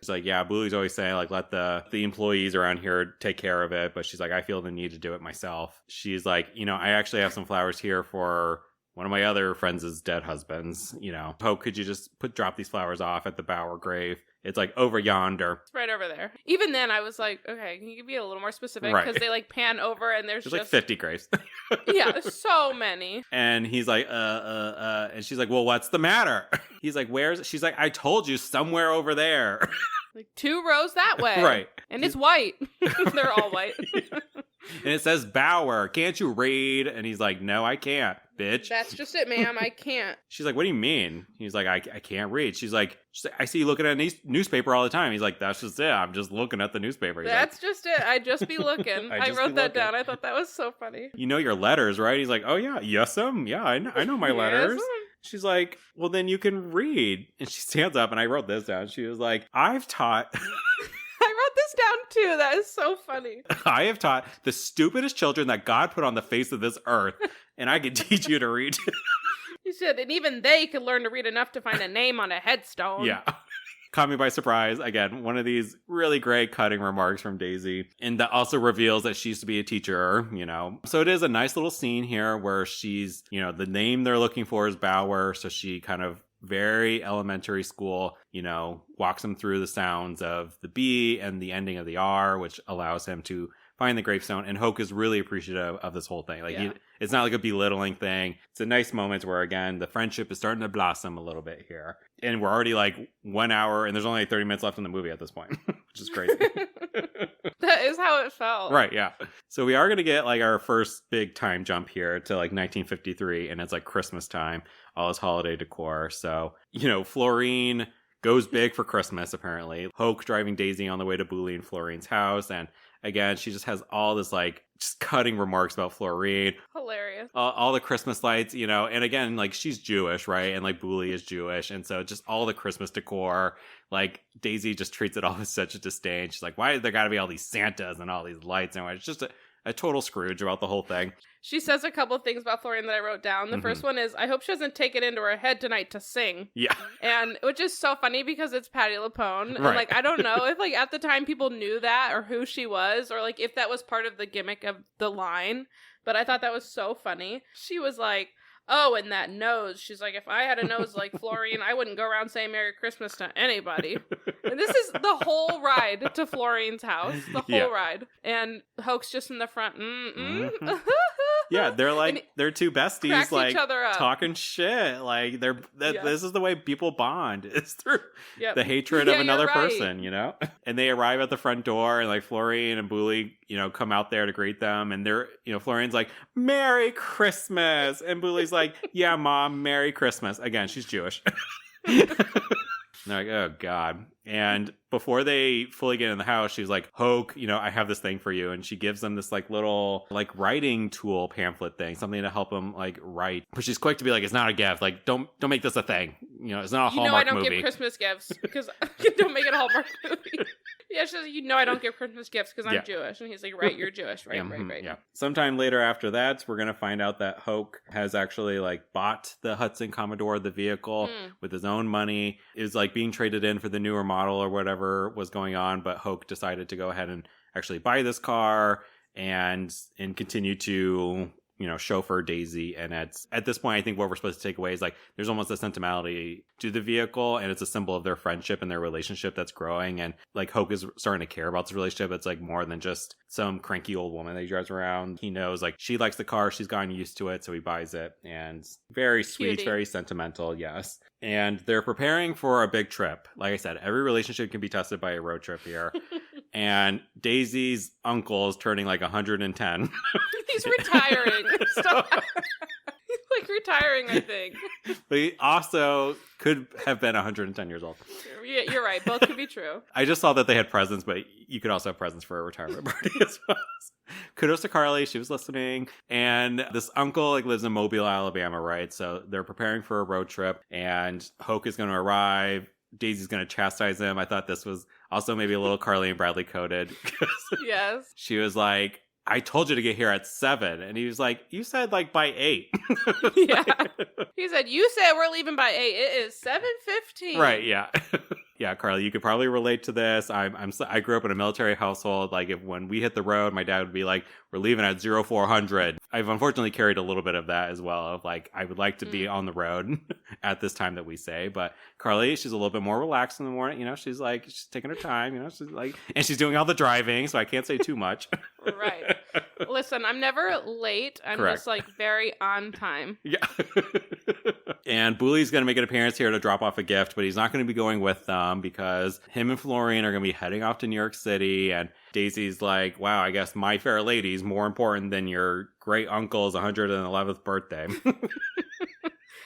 Speaker 3: She's like, yeah, Booley's always saying like, let the employees around here take care of it. But she's like, I feel the need to do it myself. She's like, I actually have some flowers here for one of my other friends' dead husbands. Hoke, could you just drop these flowers off at the Bower grave? It's like over yonder.
Speaker 4: It's right over there. Even then, I was like, okay, can you be a little more specific?
Speaker 3: Right.
Speaker 4: Because they like pan over and there's
Speaker 3: like 50 graves.
Speaker 4: Yeah, so many.
Speaker 3: And he's like, and she's like, well, what's the matter? He's like, where's, she's like, I told you, somewhere over there.
Speaker 4: Like 2 rows that way.
Speaker 3: Right.
Speaker 4: And it's white. They're all white.
Speaker 3: And it says Bower. Can't you read? And he's like, no, I can't, bitch.
Speaker 4: That's just it, ma'am. I can't.
Speaker 3: She's like, what do you mean? He's like, I can't read. She's like, I see you looking at a newspaper all the time. He's like, that's just it. I'm just looking at the newspaper. He's
Speaker 4: That's just it. I'd just be looking. I wrote that down. I thought that was so funny.
Speaker 3: You know your letters, right? He's like, oh yeah, yes'm. Yeah, I know my letters.
Speaker 4: Yes.
Speaker 3: She's like, well, then you can read. And she stands up, and I wrote this down. She was like, I've taught...
Speaker 4: I wrote this down too. That is so funny.
Speaker 3: I have taught the stupidest children that God put on the face of this earth, and I can teach you to read.
Speaker 4: You said, and even they could learn to read enough to find a name on a headstone.
Speaker 3: Yeah. Caught me by surprise. Again, one of these really great cutting remarks from Daisy. And that also reveals that she used to be a teacher, So it is a nice little scene here where she's, the name they're looking for is Bower. So she kind of very elementary school, walks him through the sounds of the B and the ending of the R, which allows him to find the gravestone, and Hoke is really appreciative of this whole thing. Like,
Speaker 4: Yeah.
Speaker 3: it's not like a belittling thing. It's a nice moment where, again, the friendship is starting to blossom a little bit here. And we're already like 1 hour, and there's only like 30 minutes left in the movie at this point, which is crazy.
Speaker 4: That is how it felt.
Speaker 3: Right, yeah. So we are going to get like our first big time jump here to like 1953, and it's like Christmas time, all this holiday decor. So, Florine goes big for Christmas, apparently. Hoke driving Daisy on the way to Booley and Florine's house. And again, she just has all this like just cutting remarks about Florine.
Speaker 4: Hilarious.
Speaker 3: All the Christmas lights, and again, like she's Jewish, right? And like Booley is Jewish. And so just all the Christmas decor, like Daisy just treats it all with such a disdain. She's like, why there got to be all these Santas and all these lights? And it's just a total Scrooge about the whole thing.
Speaker 4: She says a couple of things about Florian that I wrote down. The first one is, I hope she doesn't take it into her head tonight to sing.
Speaker 3: Yeah.
Speaker 4: And which is so funny because it's Patti LuPone.
Speaker 3: Right.
Speaker 4: And like, I don't know if like at the time people knew that or who she was or like if that was part of the gimmick of the line. But I thought that was so funny. She was like, oh, and that nose. She's like, if I had a nose like Florian, I wouldn't go around saying Merry Christmas to anybody. And this is the whole ride to Florian's house. The whole ride. And Hoke's just in the front.
Speaker 3: Yeah, they're two besties,
Speaker 4: cracks
Speaker 3: like
Speaker 4: each other up.
Speaker 3: talking shit. Like this is the way people bond. It's through the hatred
Speaker 4: Yeah,
Speaker 3: of another
Speaker 4: you're right.
Speaker 3: person, And they arrive at the front door, and like Florian and Booley, come out there to greet them, and they're, Florian's like, Merry Christmas, and Booley's like, yeah, Mom, Merry Christmas. Again, she's Jewish. And they're like, oh, God. And before they fully get in the house, she's like, Hoke, I have this thing for you. And she gives them this like little like writing tool pamphlet thing, something to help them like write. But she's quick to be like, it's not a gift. Like, don't make this a thing. It's not a Hallmark
Speaker 4: I don't
Speaker 3: movie.
Speaker 4: give Christmas gifts because don't make it a Hallmark movie. Yeah, she's like, I don't give Christmas gifts because I'm Jewish. And he's like, right, you're Jewish. Right, right.
Speaker 3: Yeah. Sometime later after that, we're going to find out that Hoke has actually like bought the Hudson Commodore, the vehicle, with his own money. It was like being traded in for the newer model or whatever was going on. But Hoke decided to go ahead and actually buy this car and continue to chauffeur Daisy. And at this point, I think what we're supposed to take away is like there's almost a sentimentality to the vehicle, and it's a symbol of their friendship and their relationship that's growing. And like Hoke is starting to care about this relationship. It's like more than just some cranky old woman that he drives around. He knows like she likes the car, she's gotten used to it, so he buys it. And very sweet,
Speaker 4: Cutie.
Speaker 3: very sentimental, yes. And they're preparing for a big trip. Like I said, every relationship can be tested by a road trip here. And Daisy's uncle is turning like 110.
Speaker 4: He's retiring. Stop. He's like retiring, I think.
Speaker 3: But he also could have been 110 years old.
Speaker 4: Yeah, you're right. Both could be true.
Speaker 3: I just saw that they had presents, but you could also have presents for a retirement party as well. Kudos to Carly. She was listening. And this uncle like lives in Mobile, Alabama, right? So they're preparing for a road trip, and Hoke is going to arrive. Daisy's going to chastise him. I thought this was also maybe a little Carly and Bradley coded.
Speaker 4: Yes.
Speaker 3: She was like, I told you to get here at 7. And he was like, you said like by 8.
Speaker 4: Yeah. He said, you said we're leaving by 8. It is 7:15.
Speaker 3: Right, yeah. Yeah, Carly, you could probably relate to this. I grew up in a military household. Like when we hit the road, my dad would be like, we're leaving at 0400. I've unfortunately carried a little bit of that as well. Of like, I would like to be on the road at this time that we say. But Carly, she's a little bit more relaxed in the morning. She's like, she's taking her time, she's like, and she's doing all the driving. So I can't say too much.
Speaker 4: Right. Listen, I'm never late. I'm
Speaker 3: Correct.
Speaker 4: just like very on time.
Speaker 3: Yeah. And Booley's going to make an appearance here to drop off a gift, but he's not going to be going with them because him and Florian are going to be heading off to New York City. And Daisy's like, wow, I guess My Fair Lady's more important than your great uncle's 111th birthday.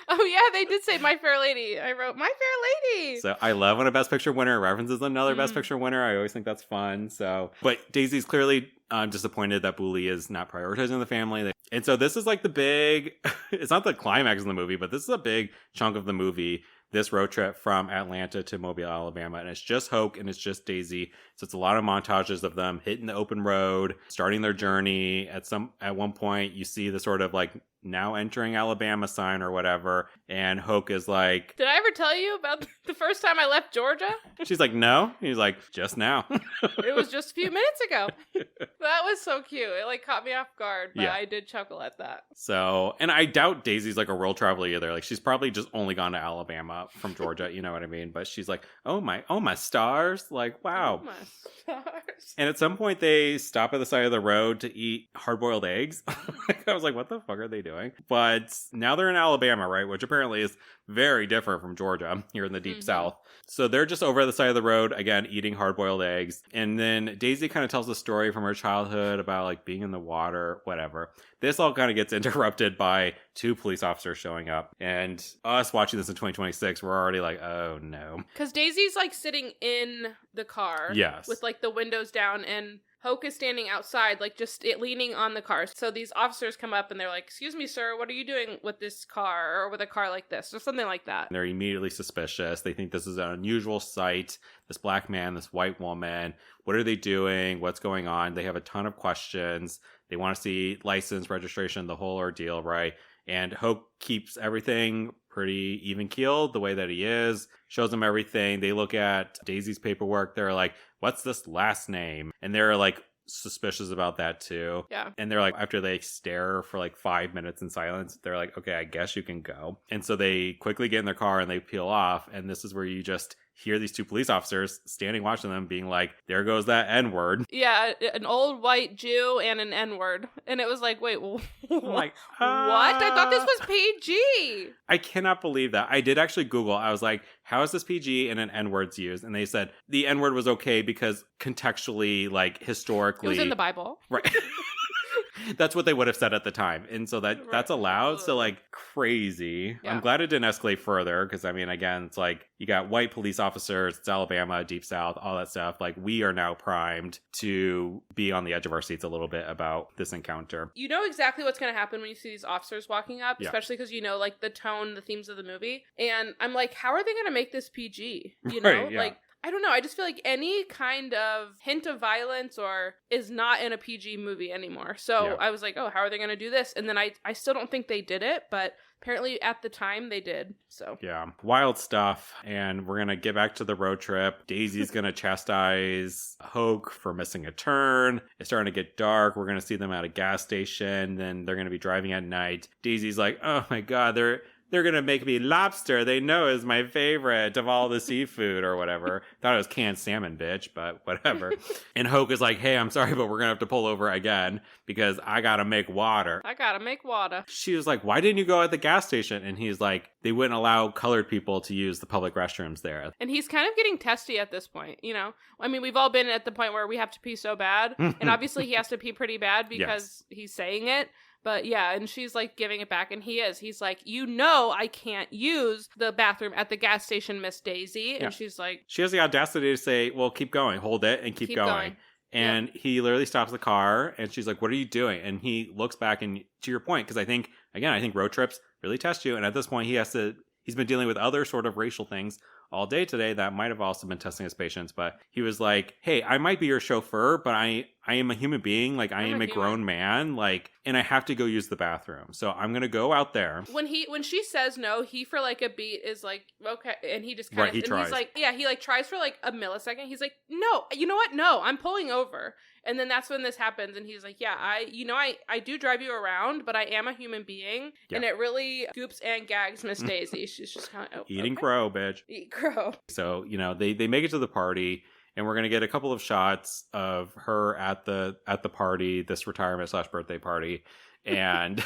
Speaker 4: Oh, yeah, they did say My Fair Lady. I wrote My Fair Lady.
Speaker 3: So I love when a Best Picture winner references another Best Picture winner. I always think that's fun. But Daisy's clearly disappointed that Booley is not prioritizing the family. And so this is like the big, it's not the climax in the movie, but this is a big chunk of the movie, this road trip from Atlanta to Mobile, Alabama. And it's just Hoke and it's just Daisy. So it's a lot of montages of them hitting the open road, starting their journey. At one point, you see the sort of like now entering Alabama sign or whatever. And Hoke is like,
Speaker 4: did I ever tell you about the first time I left Georgia?
Speaker 3: she's like, no. He's like, just now.
Speaker 4: It was just a few minutes ago. That was so cute. It like caught me off guard, but
Speaker 3: Yeah.
Speaker 4: I did chuckle at that.
Speaker 3: So, and I doubt Daisy's like a world traveler either. Like, she's probably just only gone to Alabama from Georgia, you know what I mean? But she's like, oh my stars. Like, wow.
Speaker 4: Oh my stars.
Speaker 3: And at some point they stop at the side of the road to eat hard-boiled eggs. I was like, what the fuck are they doing? But now they're in Alabama, right? Which apparently is very different from Georgia here in the deep south. So they're just over at the side of the road, again, eating hard-boiled eggs. And then Daisy kind of tells a story from her childhood about like being in the water, whatever. This all kind of gets interrupted by 2 police officers showing up. And us watching this in 2026, we're already like, oh no.
Speaker 4: Because Daisy's like sitting in the car.
Speaker 3: Yes.
Speaker 4: With like the windows down, and Hoke is standing outside, like just leaning on the car. So these officers come up and they're like, excuse me, sir, what are you doing with this car or with a car like this or something like that?
Speaker 3: They're immediately suspicious. They think this is an unusual sight. This black man, this white woman. What are they doing? What's going on? They have a ton of questions. They want to see license, registration, the whole ordeal, right? And Hoke keeps everything pretty even keeled the way that he is, shows them everything. They look at Daisy's paperwork. They're like, what's this last name? And they're like suspicious about that too.
Speaker 4: Yeah.
Speaker 3: And they're like, after they stare for like 5 minutes in silence, they're like, okay, I guess you can go. And so they quickly get in their car and they peel off. And this is where you just hear these 2 police officers standing watching them being like, there goes that N-word.
Speaker 4: Yeah, an old white Jew and an N-word. And it was like, wait, what?
Speaker 3: I'm like,
Speaker 4: What? I thought this was PG.
Speaker 3: I cannot believe that. I did actually Google. I was like, how is this PG and an N-word's used? And they said the N-word was okay because contextually, like historically.
Speaker 4: It was in the Bible.
Speaker 3: Right. That's what they would have said at the time. And so that's allowed. So like crazy.
Speaker 4: Yeah.
Speaker 3: I'm glad it didn't escalate further because I mean, again, it's like you got white police officers, it's Alabama, deep south, all that stuff. Like we are now primed to be on the edge of our seats a little bit about this encounter.
Speaker 4: You know exactly what's going to happen when you see these officers walking up,
Speaker 3: Yeah.
Speaker 4: especially because you know like the tone, the themes of the movie. And I'm like, how are they going to make this PG? You know,
Speaker 3: Right, yeah.
Speaker 4: like I don't know. I just feel like any kind of hint of violence or is not in a PG movie anymore. So
Speaker 3: Yeah.
Speaker 4: I was like, oh, how are they going to do this? And then I still don't think they did it, but apparently at the time they did. So
Speaker 3: Yeah, wild stuff. And we're going to get back to the road trip. Daisy's going to chastise Hoke for missing a turn. It's starting to get dark. We're going to see them at a gas station. Then they're going to be driving at night. Daisy's like, oh my God, they're going to make me lobster. They know is my favorite of all the seafood or whatever. Thought it was canned salmon, bitch, but whatever. And Hoke is like, hey, I'm sorry, but we're going to have to pull over again because I got to make water.
Speaker 4: I got to make water.
Speaker 3: She was like, why didn't you go at the gas station? And he's like, they wouldn't allow colored people to use the public restrooms there.
Speaker 4: And he's kind of getting testy at this point, you know? I mean, we've all been at the point where we have to pee so bad. And obviously he has to pee pretty bad because he's saying it. But yeah, and she's like giving it back, and he's like, you know, I can't use the bathroom at the gas station, Miss Daisy. And she's like,
Speaker 3: she has the audacity to say, well, keep going, hold it, and keep going. And he literally stops the car, and she's like, what are you doing? And he looks back, and to your point, because I think road trips really test you. And at this point, he's been dealing with other sort of racial things all day today that might have also been testing his patience. But he was like, hey, I might be your chauffeur, but I am a human being. Like, I am a grown man. Like, and I have to go use the bathroom. So I'm going to go out there.
Speaker 4: When she says no, he for like a beat is like, okay. And he just kind of,
Speaker 3: tries.
Speaker 4: He's like, yeah, he like tries for like a millisecond. He's like, no, you know what? No, I'm pulling over. And then that's when this happens. And he's like, yeah, I do drive you around, but I am a human being. Yeah. And it really goops and gags Miss Daisy. She's just kind of
Speaker 3: eating crow, bitch.
Speaker 4: Eat crow.
Speaker 3: So, you know, they make it to the party, and we're going to get a couple of shots of her at the party, this retirement/birthday party. And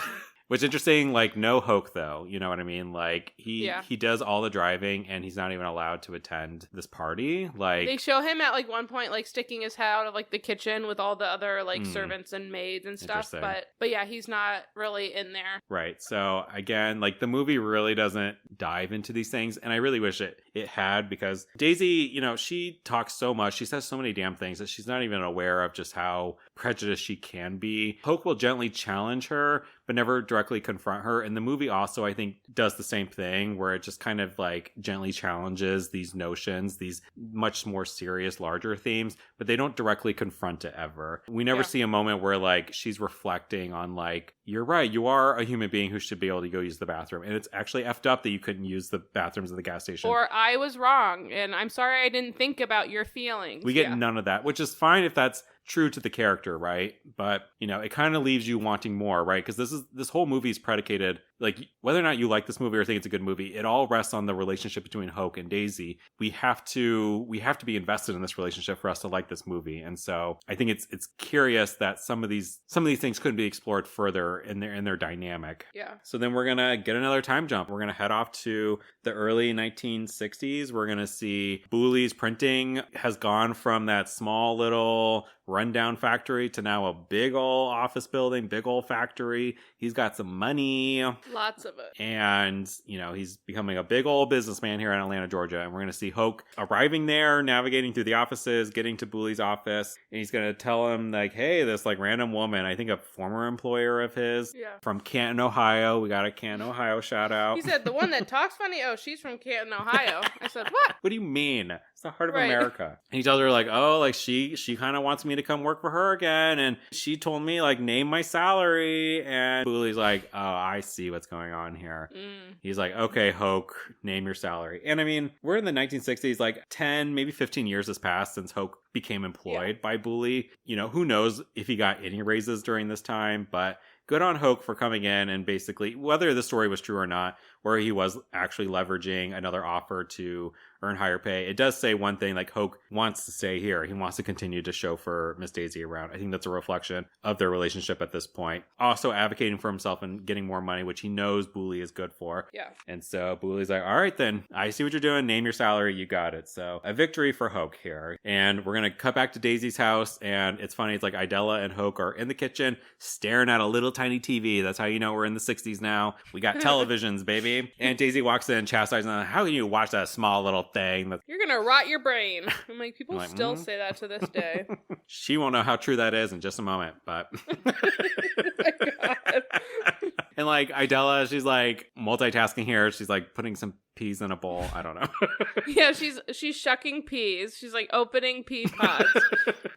Speaker 3: which interesting, like no Hoke though, you know what I mean? Like he does all the driving and he's not even allowed to attend this party. Like
Speaker 4: they show him at like one point like sticking his head out of like the kitchen with all the other like servants and maids and stuff. But yeah, he's not really in there.
Speaker 3: Right. So again, like the movie really doesn't dive into these things, and I really wish it had, because Daisy, you know, she talks so much, she says so many damn things that she's not even aware of just how prejudiced she can be. Hoke will gently challenge her, but never directly confront her. And the movie also, I think, does the same thing, where it just kind of like gently challenges these notions, these much more serious, larger themes, but they don't directly confront it ever. We never see a moment where like she's reflecting on like, you're right, you are a human being who should be able to go use the bathroom. And it's actually effed up that you couldn't use the bathrooms in the gas station.
Speaker 4: Or I was wrong, and I'm sorry I didn't think about your feelings.
Speaker 3: We get none of that, which is fine if that's true to the character, right? But, you know, it kind of leaves you wanting more, right? Because this whole movie is predicated, like, whether or not you like this movie or think it's a good movie, it all rests on the relationship between Hoke and Daisy. We have to be invested in this relationship for us to like this movie. And so I think it's curious that some of these things couldn't be explored further in their dynamic.
Speaker 4: Yeah.
Speaker 3: So then we're gonna get another time jump. We're gonna head off to the early 1960s. We're gonna see Booley's printing has gone from that small little rundown factory to now a big old office building, big old factory. He's got some money.
Speaker 4: Lots of it.
Speaker 3: And, you know, he's becoming a big old businessman here in Atlanta, Georgia. And we're going to see Hoke arriving there, navigating through the offices, getting to Booley's office. And he's going to tell him, like, hey, this, like, random woman, I think a former employer of his from Canton, Ohio. We got a Canton, Ohio shout out.
Speaker 4: He said, the one that talks funny? Oh, she's from Canton, Ohio. I said, what?
Speaker 3: What do you mean? It's the heart of America. And he tells her, like, oh, like, she kind of wants me to come work for her again. And she told me, like, name my salary. And Booley's like, oh, I see what's going on here. He's like, okay, Hoke, name your salary. And I mean, we're in the 1960s, like 10, maybe 15 years has passed since Hoke became employed by Booley. You know, who knows if he got any raises during this time, but good on Hoke for coming in and basically, whether the story was true or not, where he was actually leveraging another offer to earn higher pay. It does say one thing, like Hoke wants to stay here. He wants to continue to chauffeur Miss Daisy around. I think that's a reflection of their relationship at this point. Also advocating for himself and getting more money, which he knows Booley is good for.
Speaker 4: Yeah.
Speaker 3: And so Booley's like, all right, then I see what you're doing. Name your salary. You got it. So a victory for Hoke here. And we're going to cut back to Daisy's house. And it's funny. It's like Idella and Hoke are in the kitchen staring at a little tiny TV. That's how you know we're in the 60s now. We got televisions, baby. And Daisy walks in chastising them. How can you watch that small little thing?
Speaker 4: You're gonna rot your brain. I'm like, people still say that to this day.
Speaker 3: She won't know how true that is in just a moment, but
Speaker 4: oh my God.
Speaker 3: And like Idella, she's like multitasking here. She's like putting some peas in a bowl. I don't know.
Speaker 4: Yeah, she's shucking peas. She's like opening pea pods.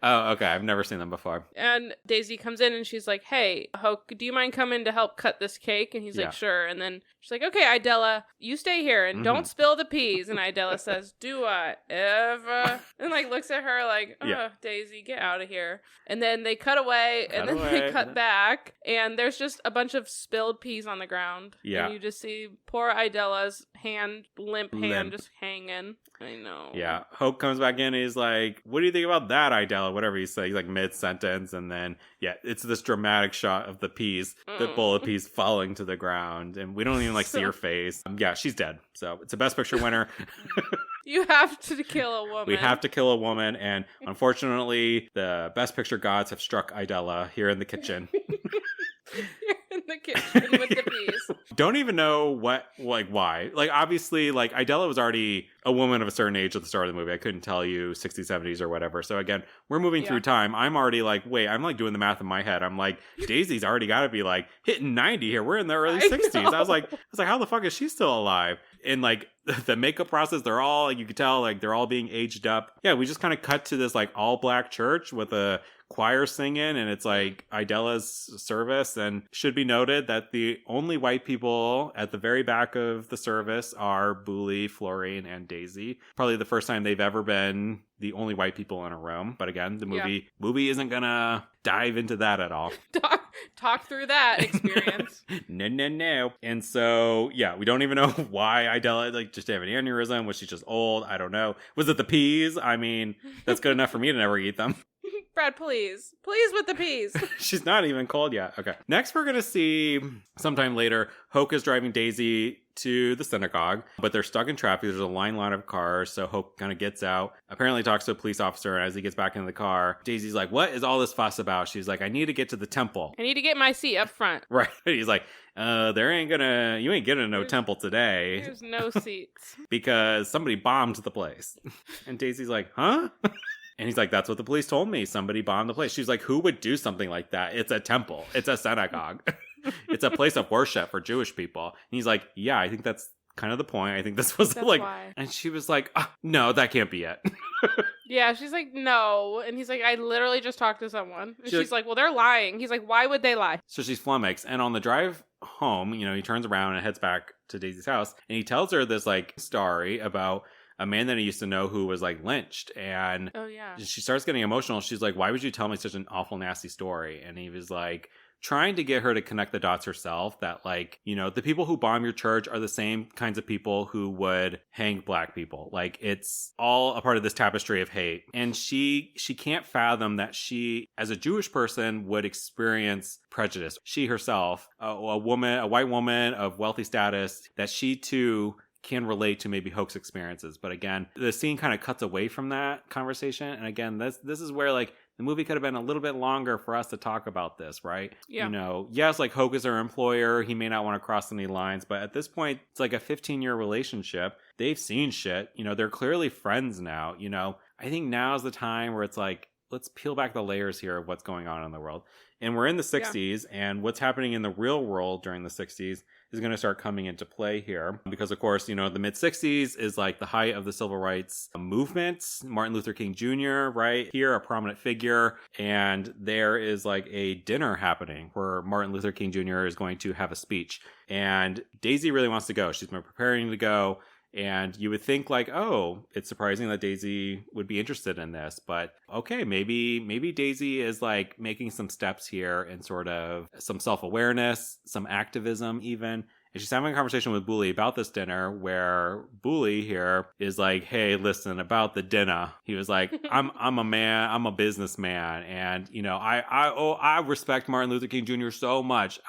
Speaker 3: Oh, okay. I've never seen them before.
Speaker 4: And Daisy comes in and she's like, hey, Hoke, do you mind coming to help cut this cake? And he's like, sure. And then she's like, okay, Idella, you stay here and don't spill the peas. And Idella says, do I ever? And like looks at her like, oh, Daisy, get out of here. And then they cut away and then they cut back and there's just a bunch of spilled peas on the ground. Yeah. And you just see poor Idella's limp hand just hanging. I know.
Speaker 3: Yeah. Hope comes back in and he's like, what do you think about that, Idella? Whatever he says, like mid-sentence. And then, it's this dramatic shot of the peas, the bowl of peas falling to the ground. And we don't even see her face. She's dead. So it's a Best Picture winner.
Speaker 4: You have to kill a woman.
Speaker 3: We have to kill a woman. And unfortunately, the Best Picture gods have struck Idella here in the kitchen.
Speaker 4: You're in the kitchen with the peas.
Speaker 3: Don't even know why. Like, obviously, like, Idella was already a woman of a certain age at the start of the movie. I couldn't tell you 60s, 70s or whatever. So again, we're moving through time. I'm already like, wait, I'm like doing the math in my head. I'm like, Daisy's already got to be like hitting 90 here. We're in the early 60s. I was like, how the fuck is she still alive? And like the makeup process, they're all, like, you could tell, like, they're all being aged up. Yeah, we just kind of cut to this like all black church with a choir singing, and it's like Idella's service. And should be noted that the only white people at the very back of the service are Booley, Florine, and Daisy. Probably the first time they've ever been the only white people in a room. But again, the movie isn't gonna dive into that at all.
Speaker 4: Talk through that experience.
Speaker 3: No. And so, we don't even know why Idella just have an aneurysm. Was she just old? I don't know. Was it the peas? I mean, that's good enough for me to never eat them.
Speaker 4: Brad, please with the peas.
Speaker 3: She's not even cold yet. Okay. Next, we're going to see sometime later, Hoke is driving Daisy to the synagogue, but they're stuck in traffic. There's a line of cars. So Hoke kind of gets out, apparently talks to a police officer. And as he gets back into the car, Daisy's like, what is all this fuss about? She's like, I need to get to the temple.
Speaker 4: I need to get my seat up front.
Speaker 3: Right. He's like, you ain't getting no temple today.
Speaker 4: There's no seats.
Speaker 3: Because somebody bombed the place. And Daisy's like, huh? And he's like, that's what the police told me. Somebody bombed the place. She's like, who would do something like that? It's a temple. It's a synagogue. It's a place of worship for Jewish people. And he's like, yeah, I think that's kind of the point. I think this was
Speaker 4: That's
Speaker 3: like,
Speaker 4: why.
Speaker 3: and she was like, no, that can't be it.
Speaker 4: Yeah, she's like, no. And he's like, I literally just talked to someone. And
Speaker 3: She's
Speaker 4: she's like, well, they're lying. He's like, why would they lie?
Speaker 3: So she's flummoxed. And on the drive home, he turns around and heads back to Daisy's house. And he tells her this like story about a man that he used to know who was like lynched. And
Speaker 4: Oh, yeah.
Speaker 3: she starts getting emotional. She's like, why would you tell me such an awful, nasty story? And he was like, trying to get her to connect the dots herself, that like, the people who bomb your church are the same kinds of people who would hang black people. Like, it's all a part of this tapestry of hate. And she can't fathom that she, as a Jewish person, would experience prejudice. She herself, a white woman of wealthy status, that she too can relate to maybe Hoke's experiences. But again, the scene kind of cuts away from that conversation. And again, this is where like the movie could have been a little bit longer for us to talk about this, right?
Speaker 4: Yeah.
Speaker 3: Yes, like Hoke is her employer. He may not want to cross any lines, but at this point, it's like a 15-year relationship. They've seen shit. They're clearly friends now. I think now is the time where it's like, let's peel back the layers here of what's going on in the world. And we're in the 60s, and what's happening in the real world during the 60s is going to start coming into play here. Because, of course, the mid-60s is like the height of the civil rights movement. Martin Luther King Jr., right? Here, a prominent figure. And there is like a dinner happening where Martin Luther King Jr. is going to have a speech. And Daisy really wants to go. She's been preparing to go. And you would think like, oh, it's surprising that Daisy would be interested in this. But okay, maybe Daisy is like making some steps here and sort of some self-awareness, some activism even. And she's having a conversation with Booley about this dinner where Booley here is like, hey, listen, about the dinner. He was like, I'm a man, I'm a businessman. And, I respect Martin Luther King Jr. so much.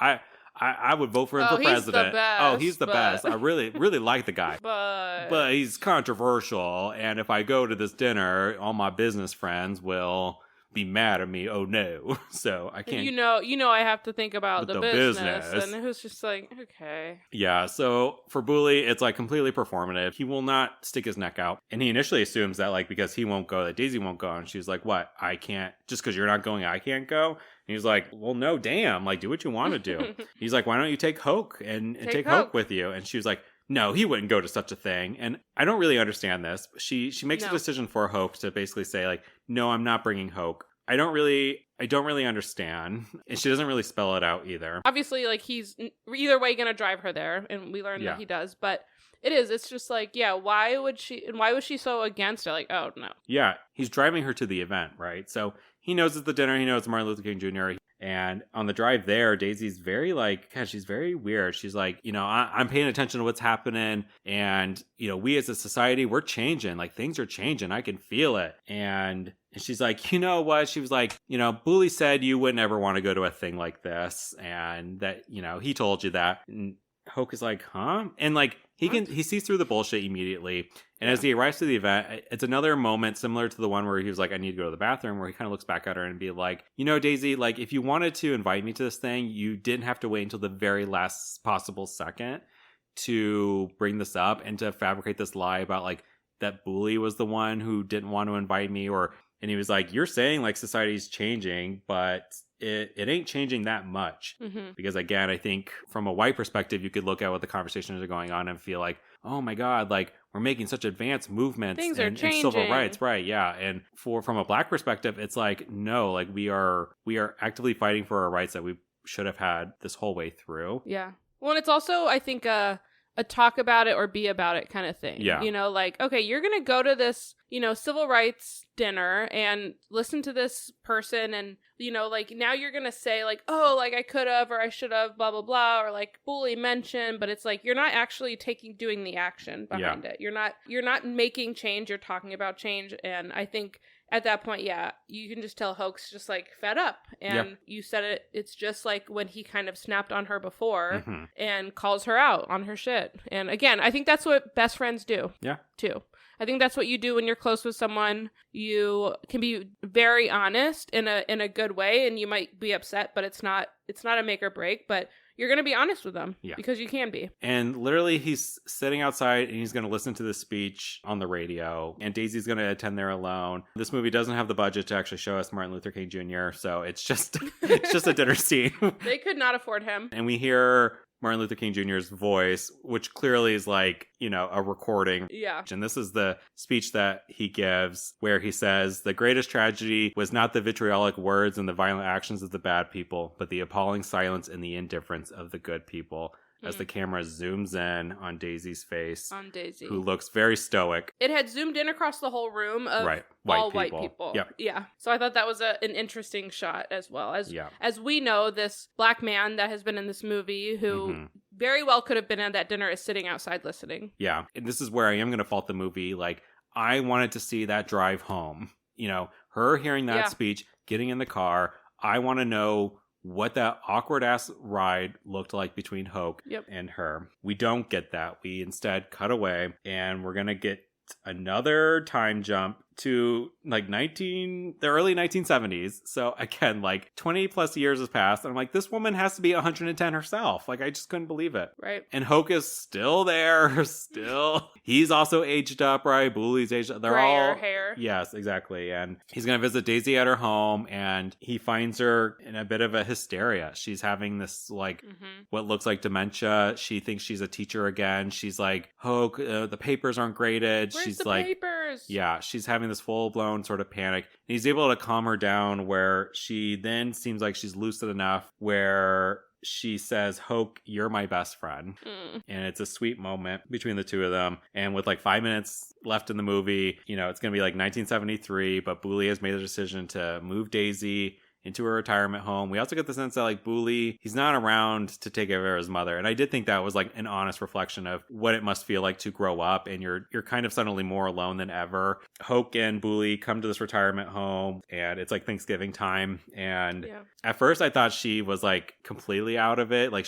Speaker 3: I would vote for him for president. He's the best. I really, really like the guy. But he's controversial. And if I go to this dinner, all my business friends will be mad at me. Oh no. So I can't.
Speaker 4: I have to think about the business.
Speaker 3: business.
Speaker 4: And it was just like, okay.
Speaker 3: Yeah. So for Booley, it's like completely performative. He will not stick his neck out. And he initially assumes that like, because he won't go, that Daisy won't go. And she's like, what? I can't, just because you're not going, I can't go. And he's like, well, no, damn. Like, do what you want to do. He's like, why don't you take Hoke and take Hoke with you? And she was like, no, he wouldn't go to such a thing. And I don't really understand this. She makes a decision for Hoke to basically say like, no, I'm not bringing Hoke. I don't really understand. And she doesn't really spell it out either.
Speaker 4: Obviously, like, he's either way going to drive her there. And we learned that he does. But it's just like, yeah, why was she so against it? Like, oh, no.
Speaker 3: Yeah, he's driving her to the event, right? So he knows it's the dinner. He knows it's Martin Luther King Jr. And on the drive there, Daisy's very like, God, she's very weird. She's like, I'm paying attention to what's happening. And, we as a society, we're changing. Like, things are changing. I can feel it. And she's like, you know what? She was like, Booley said you wouldn't ever want to go to a thing like this. And that, he told you that. And Hoke is like, huh? And like, he sees through the bullshit immediately. And as he arrives to the event, it's another moment similar to the one where he was like, I need to go to the bathroom, where he kind of looks back at her and be like, Daisy, like, if you wanted to invite me to this thing, you didn't have to wait until the very last possible second to bring this up and to fabricate this lie about like that Booley was the one who didn't want to invite me. And he was like, you're saying like society's changing, but it ain't changing that much.
Speaker 4: Mm-hmm.
Speaker 3: Because again, I think from a white perspective, you could look at what the conversations are going on and feel like, oh my God, like we're making such advanced movements in civil rights. Right. Yeah. And from a black perspective, it's like, no, like we are actively fighting for our rights that we should have had this whole way through.
Speaker 4: Yeah. Well, and it's also, I think, a talk about it or be about it kind of thing.
Speaker 3: Yeah.
Speaker 4: Like, okay, you're going to go to this, civil rights dinner and listen to this person and, like now you're going to say like, oh, like I could have or I should have, blah, blah, blah. Or like Booley mentioned, but it's like, you're not actually doing the action behind it. You're not making change. You're talking about change. And I think at that point, yeah, you can just tell Hoke's just like fed up. And you said it's just like when he kind of snapped on her before and calls her out on her shit. And again, I think that's what best friends do.
Speaker 3: Yeah.
Speaker 4: Too. I think that's what you do when you're close with someone. You can be very honest in a good way, and you might be upset, but it's not a make or break. But you're going to be honest with them
Speaker 3: Yeah.
Speaker 4: because you can be.
Speaker 3: And literally he's sitting outside and he's going to listen to this speech on the radio, and Daisy's going to attend there alone. This movie doesn't have the budget to actually show us Martin Luther King Jr., so it's just a dinner scene.
Speaker 4: They could not afford him.
Speaker 3: And we hear Martin Luther King Jr.'s voice, which clearly is like, a recording.
Speaker 4: Yeah.
Speaker 3: And this is the speech that he gives where he says, "The greatest tragedy was not the vitriolic words and the violent actions of the bad people, but the appalling silence and the indifference of the good people." As the camera zooms in on Daisy's face.
Speaker 4: On Daisy.
Speaker 3: Who looks very stoic.
Speaker 4: It had zoomed in across the whole room of all white people.
Speaker 3: Yep.
Speaker 4: Yeah. So I thought that was an interesting shot as well. As we know, this black man that has been in this movie who very well could have been at that dinner is sitting outside listening.
Speaker 3: Yeah. And this is where I am going to fault the movie. Like, I wanted to see that drive home. Her hearing that speech, getting in the car. I want to know what that awkward ass ride looked like between Hoke and her. We don't get that. We instead cut away, and we're going to get another time jump to like the early 1970s. So again, like 20 plus years has passed, and I'm like, this woman has to be 110 herself. Like, I just couldn't believe it.
Speaker 4: Right.
Speaker 3: And Hoke is still there. He's also aged up, right? Booley's aged up. They're
Speaker 4: grayer
Speaker 3: all
Speaker 4: hair.
Speaker 3: Yes, exactly. And he's going to visit Daisy at her home, and he finds her in a bit of a hysteria. She's having this like what looks like dementia. She thinks she's a teacher again. She's like, Hoke, the papers aren't graded.
Speaker 4: Where's
Speaker 3: she's
Speaker 4: the
Speaker 3: like,
Speaker 4: papers?
Speaker 3: Yeah, she's having this full-blown sort of panic. And he's able to calm her down, where she then seems like she's lucid enough where she says, Hoke, you're my best friend. And it's a sweet moment between the two of them. And with like 5 minutes left in the movie, it's going to be like 1973, but Booley has made the decision to move Daisy into a retirement home. We also get the sense that like Booley, he's not around to take care of his mother. And I did think that was like an honest reflection of what it must feel like to grow up, and you're kind of suddenly more alone than ever. Hoke and Booley come to this retirement home, and it's like Thanksgiving time. And at first I thought she was like completely out of it. Like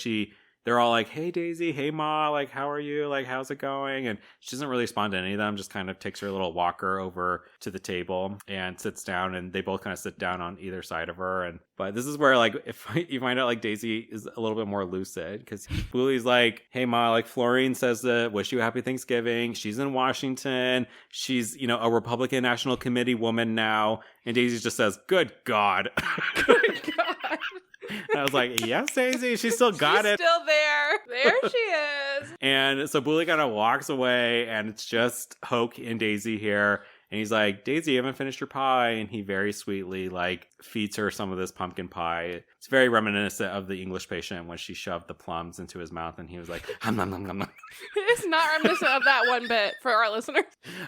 Speaker 3: they're all like, hey, Daisy, hey, Ma, like, how are you? Like, how's it going? And she doesn't really respond to any of them, just kind of takes her little walker over to the table and sits down, and they both kind of sit down on either side of her. But this is where, like, if you find out, like, Daisy is a little bit more lucid, because Booley's like, hey, Ma, like, Florine says to wish you a happy Thanksgiving. She's in Washington. She's, a Republican National Committee woman now. And Daisy just says, good God.
Speaker 4: Good God.
Speaker 3: I was like, yes, Daisy, she still got it.
Speaker 4: Still there. There she is.
Speaker 3: And so Booley kind of walks away, and it's just Hoke and Daisy here. And he's like, Daisy, you haven't finished your pie. And he very sweetly like feeds her some of this pumpkin pie. It's very reminiscent of the English Patient when she shoved the plums into his mouth, and he was like, hum, nom, nom, nom, nom.
Speaker 4: It's not reminiscent of that one bit for our listeners.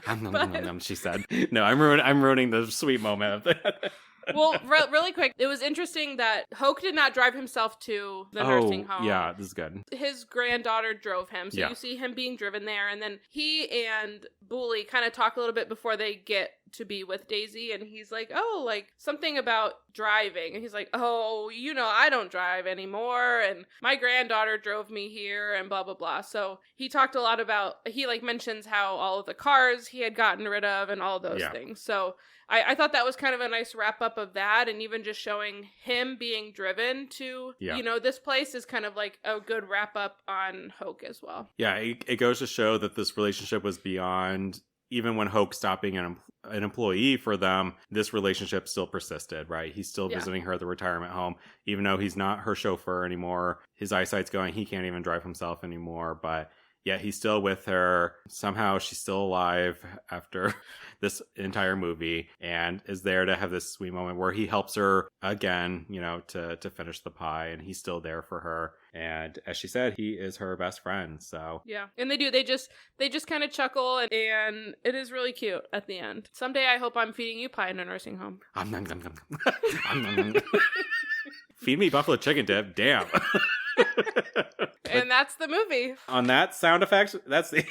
Speaker 3: Hum, nom, nom, nom, nom, she said. No, I'm ruining the sweet moment of that.
Speaker 4: Well, really quick, it was interesting that Hoke did not drive himself to the nursing home.
Speaker 3: Yeah, this is good.
Speaker 4: His granddaughter drove him. So you see him being driven there. And then he and Booley kind of talk a little bit before they get to be with Daisy. And he's like, oh, like something about driving. And he's like, oh, I don't drive anymore. And my granddaughter drove me here and blah, blah, blah. So he talked a lot about, he like mentions how all of the cars he had gotten rid of and all those things. So I thought that was kind of a nice wrap up of that, and even just showing him being driven to, this place is kind of like a good wrap up on Hoke as well. Yeah,
Speaker 3: it goes to show that this relationship was beyond, even when Hoke stopped being an employee for them, this relationship still persisted, right? He's still visiting her at the retirement home, even though he's not her chauffeur anymore. His eyesight's going, he can't even drive himself anymore, but yet he's still with her. Somehow she's still alive after this entire movie, and is there to have this sweet moment where he helps her again, to finish the pie, and he's still there for her. And as she said, he is her best friend. So
Speaker 4: yeah, and they just kind of chuckle, and it is really cute at the end. Someday I hope I'm feeding you pie in a nursing home.
Speaker 3: Feed me buffalo chicken dip. Damn.
Speaker 4: And that's the movie.
Speaker 3: On that sound effects, that's the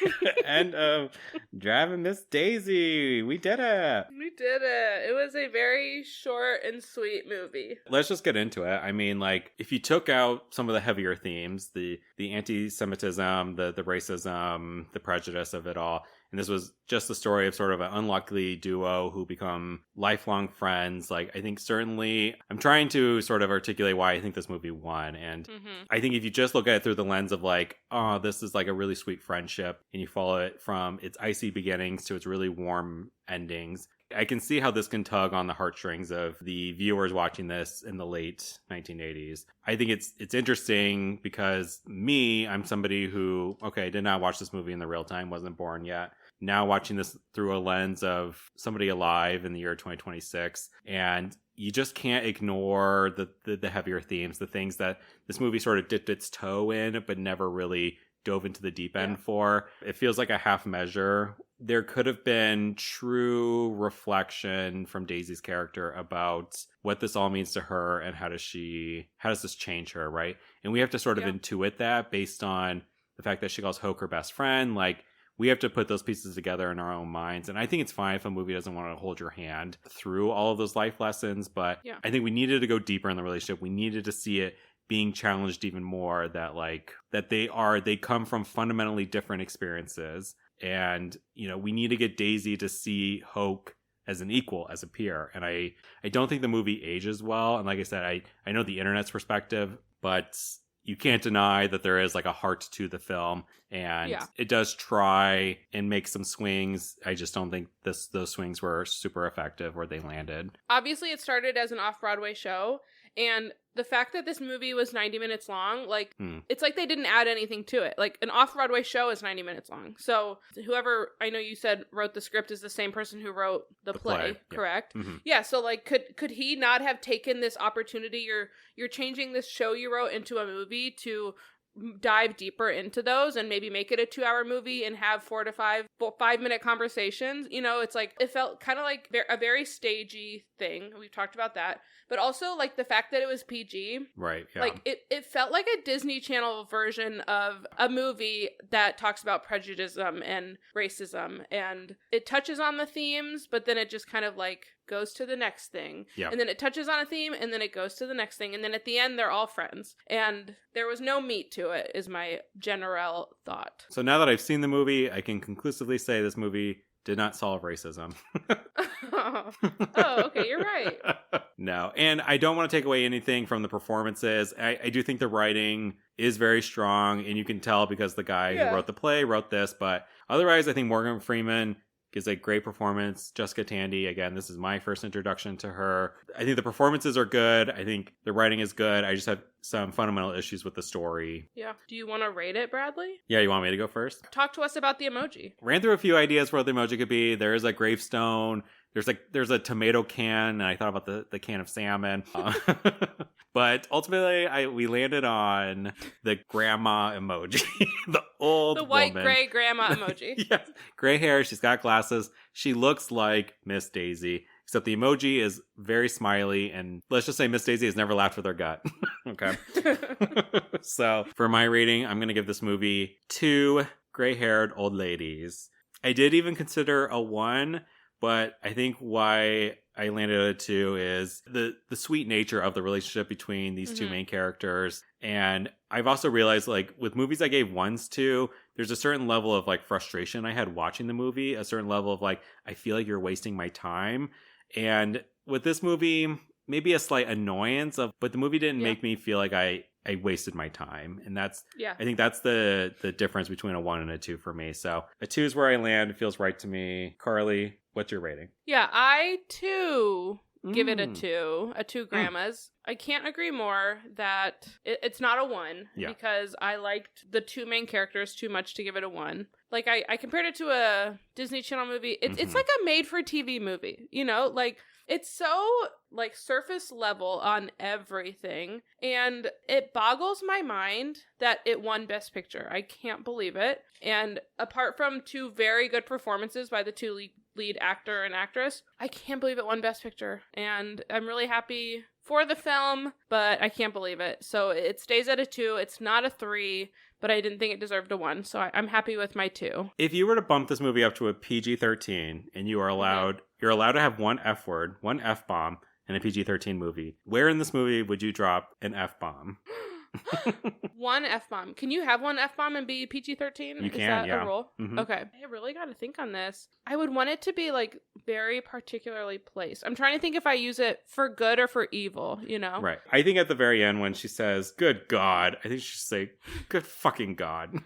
Speaker 3: end of Driving Miss Daisy. We did it.
Speaker 4: We did it. It was a very short and sweet movie.
Speaker 3: Let's just get into it. I mean, like, if you took out some of the heavier themes, the anti-Semitism, the racism, the prejudice of it all, and this was just the story of sort of an unlucky duo who become lifelong friends. Like, I think certainly I'm trying to sort of articulate why I think this movie won. And I think if you just look at it through the lens of like, oh, this is like a really sweet friendship, and you follow it from its icy beginnings to its really warm endings, I can see how this can tug on the heartstrings of the viewers watching this in the late 1980s. I think it's interesting because I'm somebody who, did not watch this movie in the real time, wasn't born yet. Now watching this through a lens of somebody alive in the year 2026, and you just can't ignore the heavier themes, the things that this movie sort of dipped its toe in, but never really dove into the deep end for. It feels like a half measure. There could have been true reflection from Daisy's character about what this all means to her and how does this change her, right? And we have to sort of intuit that based on the fact that she calls Hoke her best friend. Like, we have to put those pieces together in our own minds. And I think it's fine if a movie doesn't want to hold your hand through all of those life lessons, but I think we needed to go deeper in the relationship. We needed to see it being challenged even more, that they come from fundamentally different experiences. And, we need to get Daisy to see Hoke as an equal, as a peer. And I don't think the movie ages well. And like I said, I know the internet's perspective, but you can't deny that there is like a heart to the film, and it does try and make some swings. I just don't think those swings were super effective where they landed.
Speaker 4: Obviously, it started as an off-Broadway show, and the fact that this movie was 90 minutes long, like, it's like they didn't add anything to it. Like, an off-Broadway show is 90 minutes long. So whoever, I know you said wrote the script, is the same person who wrote the play, correct? Yeah, so like, could he not have taken this opportunity? You're changing this show you wrote into a movie to dive deeper into those and maybe make it a 2-hour movie and have 4 to 5-minute conversations. It's like, it felt kind of like a very stagey thing. We've talked about that. But also, like, the fact that it was PG.
Speaker 3: Right, yeah.
Speaker 4: Like, it felt like a Disney Channel version of a movie that talks about prejudice and racism. And it touches on the themes, but then it just kind of, like, goes to the next thing. Yeah. And then it touches on a theme, and then it goes to the next thing. And then at the end, they're all friends. And there was no meat to it, is my general thought.
Speaker 3: So now that I've seen the movie, I can conclusively say this movie did not solve racism.
Speaker 4: Oh, okay, you're right.
Speaker 3: No, and I don't want to take away anything from the performances. I do think the writing is very strong, and you can tell because the guy who wrote the play wrote this, but otherwise I think Morgan Freeman gives a great performance. Jessica Tandy, again, this is my first introduction to her. I think the performances are good. I think the writing is good. I just have some fundamental issues with the story.
Speaker 4: Yeah. Do you want to rate it, Bradley?
Speaker 3: Yeah, you want me to go first?
Speaker 4: Talk to us about the emoji.
Speaker 3: Ran through a few ideas for what the emoji could be. There is a gravestone. There's a tomato can, and I thought about the can of salmon. But ultimately, we landed on the grandma emoji. The
Speaker 4: white
Speaker 3: woman.
Speaker 4: Gray grandma emoji.
Speaker 3: Yes. Gray hair. She's got glasses. She looks like Miss Daisy, except the emoji is very smiley. And let's just say Miss Daisy has never laughed with her gut. Okay. So for my rating, I'm going to give this movie 2 gray-haired old ladies. I did even consider a 1, but I think why I landed at a 2 is the sweet nature of the relationship between these two main characters. And I've also realized, like, with movies I gave 1s to, there's a certain level of, like, frustration I had watching the movie, a certain level of, like, I feel like you're wasting my time. And with this movie, maybe a slight annoyance but the movie didn't make me feel like I wasted my time. And I think that's the difference between a 1 and a 2 for me. So a 2 is where I land. It feels right to me. Carly, what's your rating?
Speaker 4: Yeah, I too give it a 2 grandmas. I can't agree more that it's not a 1 because I liked the 2 main characters too much to give it a 1. Like, I compared it to a Disney Channel movie. It's like a made-for-TV movie, like, it's so, like, surface level on everything, and it boggles my mind that it won Best Picture. I can't believe it. And apart from 2 very good performances by the 2 lead actor and actress, I can't believe it won Best Picture. And I'm really happy for the film, but I can't believe it. So it stays at a 2. It's not a 3, but I didn't think it deserved a 1. So I'm happy with my 2.
Speaker 3: If you were to bump this movie up to a PG-13 and you are allowed, you're allowed to have 1 F word, 1 F-bomb in a PG-13 movie, where in this movie would you drop an F-bomb?
Speaker 4: One F-bomb. Can you have one F-bomb and be PG-13?
Speaker 3: You can,
Speaker 4: Is that
Speaker 3: yeah.
Speaker 4: a rule?
Speaker 3: Mhm.
Speaker 4: Okay. I really got to think on this. I would want it to be like very particularly placed. I'm trying to think if I use it for good or for evil, you know?
Speaker 3: Right. I think at the very end when she says, good God, I think she should say, good fucking God.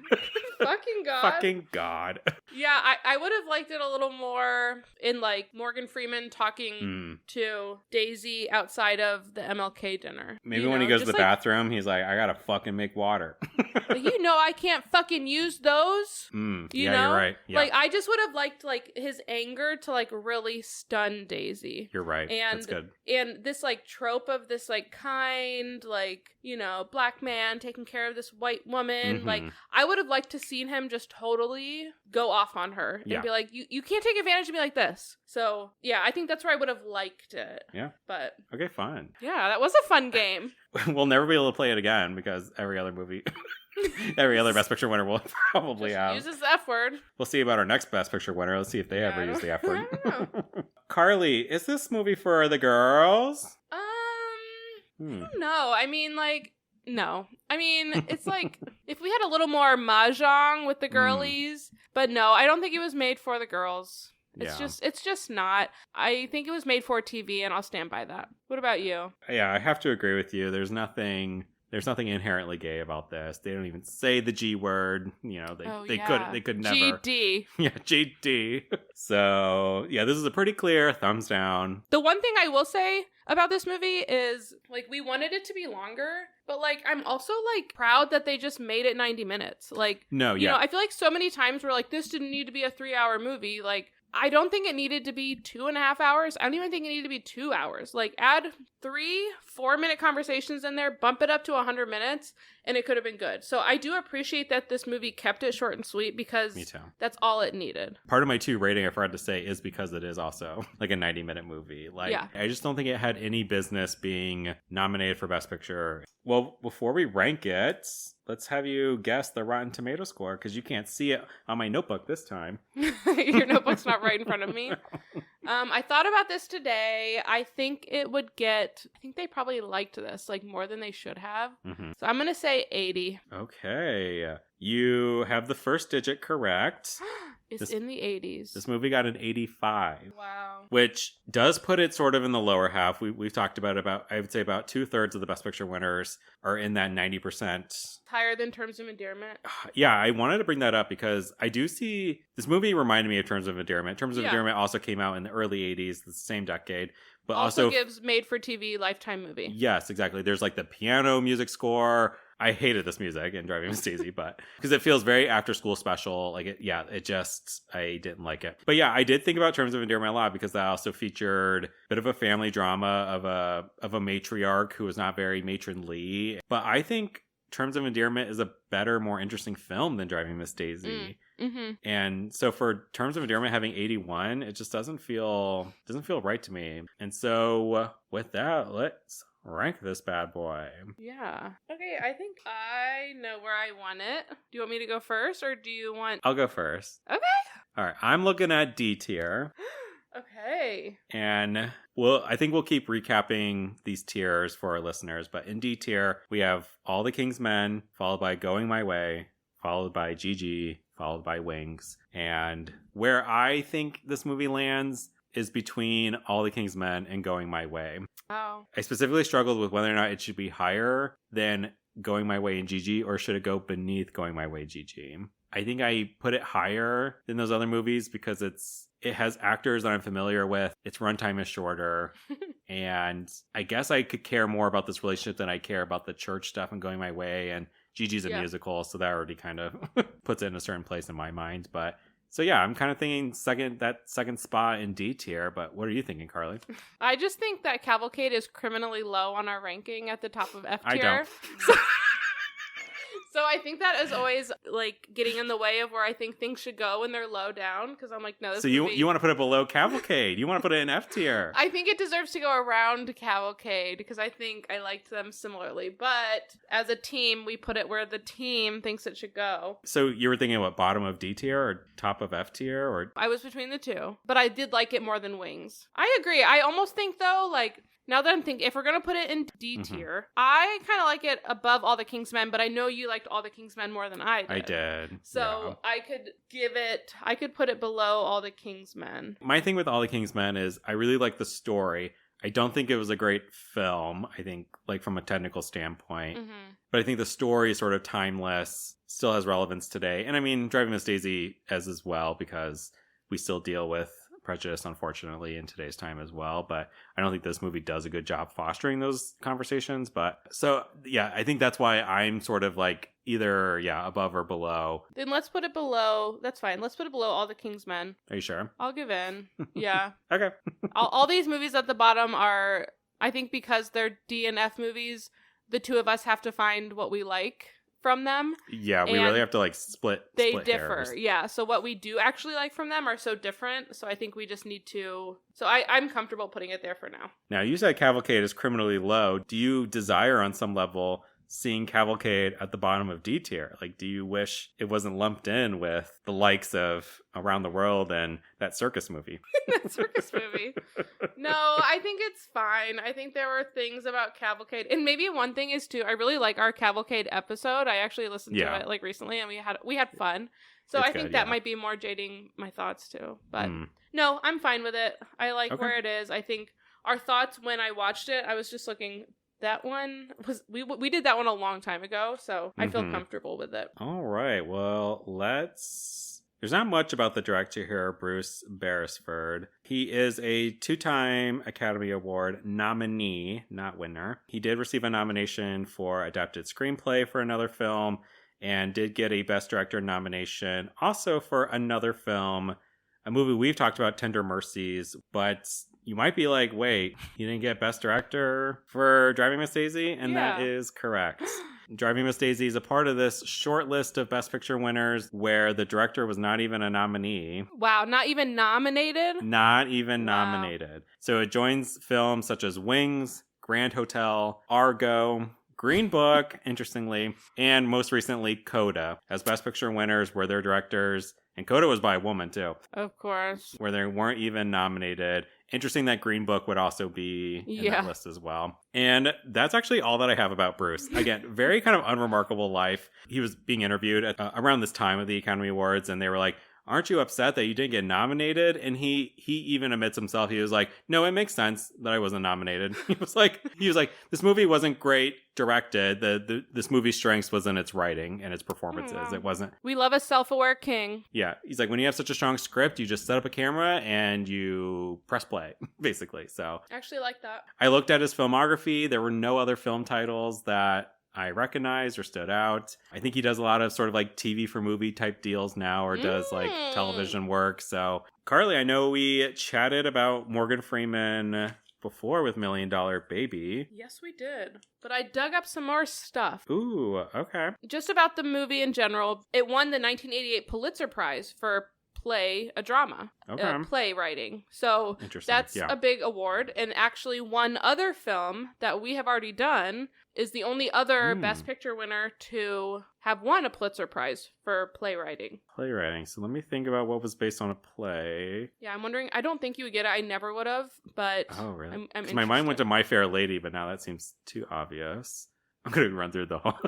Speaker 4: Fucking God.
Speaker 3: Fucking God.
Speaker 4: Yeah, I would have liked it a little more in like Morgan Freeman talking to Daisy outside of the MLK dinner.
Speaker 3: Maybe when he goes to the bathroom, he's like, I gotta fucking make water.
Speaker 4: You know I can't fucking use those. You
Speaker 3: yeah,
Speaker 4: know?
Speaker 3: you're right. Yeah.
Speaker 4: Like, I just would have liked like his anger to like really stun Daisy.
Speaker 3: You're right.
Speaker 4: And
Speaker 3: that's good.
Speaker 4: And this like trope of this like kind, like, you know, black man taking care of this white woman. Like, I would have liked to seen him just totally go off on her and be like, you can't take advantage of me like this. So yeah, I think that's where I would have liked it.
Speaker 3: Yeah.
Speaker 4: But
Speaker 3: okay, fine.
Speaker 4: Yeah, that was a fun game.
Speaker 3: We'll never be able to play it again because every other movie, every other Best Picture winner will probably
Speaker 4: just
Speaker 3: have.
Speaker 4: uses the F word.
Speaker 3: We'll see about our next Best Picture winner. Let's see if they ever use the F word.
Speaker 4: I don't know.
Speaker 3: Carly, is this movie for the girls?
Speaker 4: I don't know. I mean, like, no. I mean, it's like if we had a little more mahjong with the girlies, but no, I don't think it was made for the girls. It's just not. I think it was made for TV, and I'll stand by that. What about you?
Speaker 3: Yeah, I have to agree with you. There's nothing inherently gay about this. They don't even say the G word. You know, they could never.
Speaker 4: GD.
Speaker 3: Yeah, GD. So yeah, this is a pretty clear thumbs down.
Speaker 4: The one thing I will say about this movie is like we wanted it to be longer, but like I'm also like proud that they just made it 90 minutes. Like you know, I feel like so many times we're like, this didn't need to be a 3-hour movie. Like I don't think it needed to be 2.5 hours. I don't even think it needed to be 2 hours. Like add 3 4-minute conversations in there, bump it up to 100 minutes, and it could have been good. So I do appreciate that this movie kept it short and sweet because
Speaker 3: Me too.
Speaker 4: That's all it needed.
Speaker 3: Part of my 2 rating, I forgot to say, is because it is also like a 90-minute movie. Like I just don't think it had any business being nominated for Best Picture. Well, before we rank it, let's have you guess the Rotten Tomato score because you can't see it on my notebook this time.
Speaker 4: Your notebook's not right in front of me. I thought about this today. I think they probably liked this like more than they should have. So I'm going to say 80.
Speaker 3: Okay. You have the first digit correct.
Speaker 4: It's in the 80s.
Speaker 3: This movie got an 85.
Speaker 4: Wow.
Speaker 3: Which does put it sort of in the lower half. We've talked about I would say about 2/3 of the Best Picture winners are in that 90%.
Speaker 4: Higher than Terms of Endearment.
Speaker 3: Yeah, I wanted to bring that up because I do see this movie reminded me of Terms of Endearment. Terms of Endearment also came out in the early 80s, the same decade. But also
Speaker 4: gives made-for-TV Lifetime movie.
Speaker 3: Yes, exactly. There's like the piano music score. I hated this music in Driving Miss Daisy, but because it feels very after school special. Like I didn't like it. But yeah, I did think about Terms of Endearment a lot because that also featured a bit of a family drama of a matriarch who was not very matronly. But I think Terms of Endearment is a better, more interesting film than Driving Miss Daisy. And so for Terms of Endearment having 81, it just doesn't feel right to me. And so with that, let's rank this bad boy.
Speaker 4: Yeah. Okay, I think I know where I want it. Do you want me to go first or do you want...
Speaker 3: I'll go first.
Speaker 4: Okay.
Speaker 3: All right, I'm looking at D tier.
Speaker 4: Okay.
Speaker 3: And I think we'll keep recapping these tiers for our listeners, but in D tier, we have All the King's Men, followed by Going My Way, followed by GG, followed by Wings. And where I think this movie lands is between All the King's Men and Going My Way.
Speaker 4: Oh.
Speaker 3: I specifically struggled with whether or not it should be higher than Going My Way and GG, or should it go beneath Going My Way GG. I think I put it higher than those other movies because it has actors that I'm familiar with. Its runtime is shorter. And I guess I could care more about this relationship than I care about the church stuff and Going My Way. And Gigi's a musical, so that already kind of puts it in a certain place in my mind. But so yeah, I'm kind of thinking second spot in D tier. But what are you thinking, Carly?
Speaker 4: I just think that Cavalcade is criminally low on our ranking at the top of F tier.
Speaker 3: I don't.
Speaker 4: So I think that is always like getting in the way of where I think things should go when they're low down. Because I'm like, no.
Speaker 3: So you want to put it below Cavalcade? You want to put it in F tier?
Speaker 4: I think it deserves to go around Cavalcade because I think I liked them similarly. But as a team, we put it where the team thinks it should go.
Speaker 3: So you were thinking what, bottom of D tier or top of F tier, or?
Speaker 4: I was between the two, but I did like it more than Wings. I agree. I almost think though, like Now that I'm thinking, if we're going to put it in D
Speaker 3: Mhm.
Speaker 4: tier, I kind of like it above All the King's Men, but I know you liked All the King's Men more than I did.
Speaker 3: I did.
Speaker 4: So I could put it below All the King's Men.
Speaker 3: My thing with All the King's Men is I really like the story. I don't think it was a great film, I think, like from a technical standpoint.
Speaker 4: Mm-hmm.
Speaker 3: But I think the story is sort of timeless, still has relevance today. And I mean, Driving Miss Daisy as well, because we still deal with prejudice, unfortunately, in today's time as well. But I don't think this movie does a good job fostering those conversations. But so, yeah, I think that's why I'm sort of like either, above or below.
Speaker 4: Then let's put it below. That's fine. Let's put it below All the King's Men.
Speaker 3: Are you sure?
Speaker 4: I'll give in. Yeah.
Speaker 3: Okay.
Speaker 4: all these movies at the bottom are, I think because they're D and F movies, the two of us have to find what we like from them.
Speaker 3: Yeah, we
Speaker 4: and
Speaker 3: really have to like split.
Speaker 4: They
Speaker 3: split
Speaker 4: differ.
Speaker 3: hairs.
Speaker 4: Yeah. So what we do actually like from them are so different. So I think we just need to. So I'm comfortable putting it there for now.
Speaker 3: Now, you said Cavalcade is criminally low. Do you desire on some level seeing Cavalcade at the bottom of D tier? Like, do you wish it wasn't lumped in with the likes of Around the World and that circus movie?
Speaker 4: That circus movie. No, I think it's fine. I think there were things about Cavalcade. And maybe one thing is too, I really like our Cavalcade episode. I actually listened to it like recently and we had fun. So
Speaker 3: It's
Speaker 4: I think
Speaker 3: good,
Speaker 4: that might be more jading my thoughts too. But
Speaker 3: Mm.
Speaker 4: no, I'm fine with it. I like
Speaker 3: Okay.
Speaker 4: where it is. I think our thoughts when I watched it, I was just looking. That one was we did that one a long time ago, so I feel
Speaker 3: Mhm.
Speaker 4: comfortable with it.
Speaker 3: All right. Well, there's not much about the director here, Bruce Beresford. He is a 2-time Academy Award nominee, not winner. He did receive a nomination for Adapted Screenplay for another film and did get a Best Director nomination also for another film, a movie we've talked about, Tender Mercies, but you might be like, wait, he didn't get Best Director for Driving Miss Daisy? And that
Speaker 4: Yeah.
Speaker 3: is correct. Driving Miss Daisy is a part of this short list of Best Picture winners where the director was not even a nominee.
Speaker 4: Wow, not even nominated?
Speaker 3: Not even
Speaker 4: Wow.
Speaker 3: nominated. So it joins films such as Wings, Grand Hotel, Argo, Green Book, interestingly, and most recently Coda as Best Picture winners where their directors, and Coda was by a woman too,
Speaker 4: Of course.
Speaker 3: where they weren't even nominated. Interesting that Green Book would also be in that list as well. And that's actually all that I have about Bruce. Again, very kind of unremarkable life. He was being interviewed at, around this time of the Academy Awards, and they were like, aren't you upset that you didn't get nominated? And he even admits himself, he was like, no, it makes sense that I wasn't nominated. He was like, this movie wasn't great directed. This movie's strengths was in its writing and its performances.
Speaker 4: Wow.
Speaker 3: It wasn't.
Speaker 4: We love a self-aware king.
Speaker 3: Yeah. He's like, when you have such a strong script, you just set up a camera and you press play, basically. So
Speaker 4: I actually like that.
Speaker 3: I looked at his filmography. There were no other film titles that I recognized or stood out. I think he does a lot of sort of like TV for movie type deals now, or does like television work. So Carly, I know we chatted about Morgan Freeman before with $1 Million Baby.
Speaker 4: Yes, we did. But I dug up some more stuff.
Speaker 3: Ooh, okay.
Speaker 4: Just about the movie in general. It won the 1988 Pulitzer Prize for a drama,
Speaker 3: Okay.
Speaker 4: playwriting. So
Speaker 3: Interesting.
Speaker 4: that's
Speaker 3: Yeah.
Speaker 4: a big award. And actually one other film that we have already done is the only other Best Picture winner to have won a Pulitzer Prize for playwriting.
Speaker 3: Playwriting. So let me think about what was based on a play.
Speaker 4: Yeah, I'm wondering. I don't think you would get it. I never would have, but
Speaker 3: Oh, really?
Speaker 4: I'm
Speaker 3: 'Cause my mind went to
Speaker 4: interested.
Speaker 3: My Fair Lady, but now that seems too obvious. I'm going to run through the whole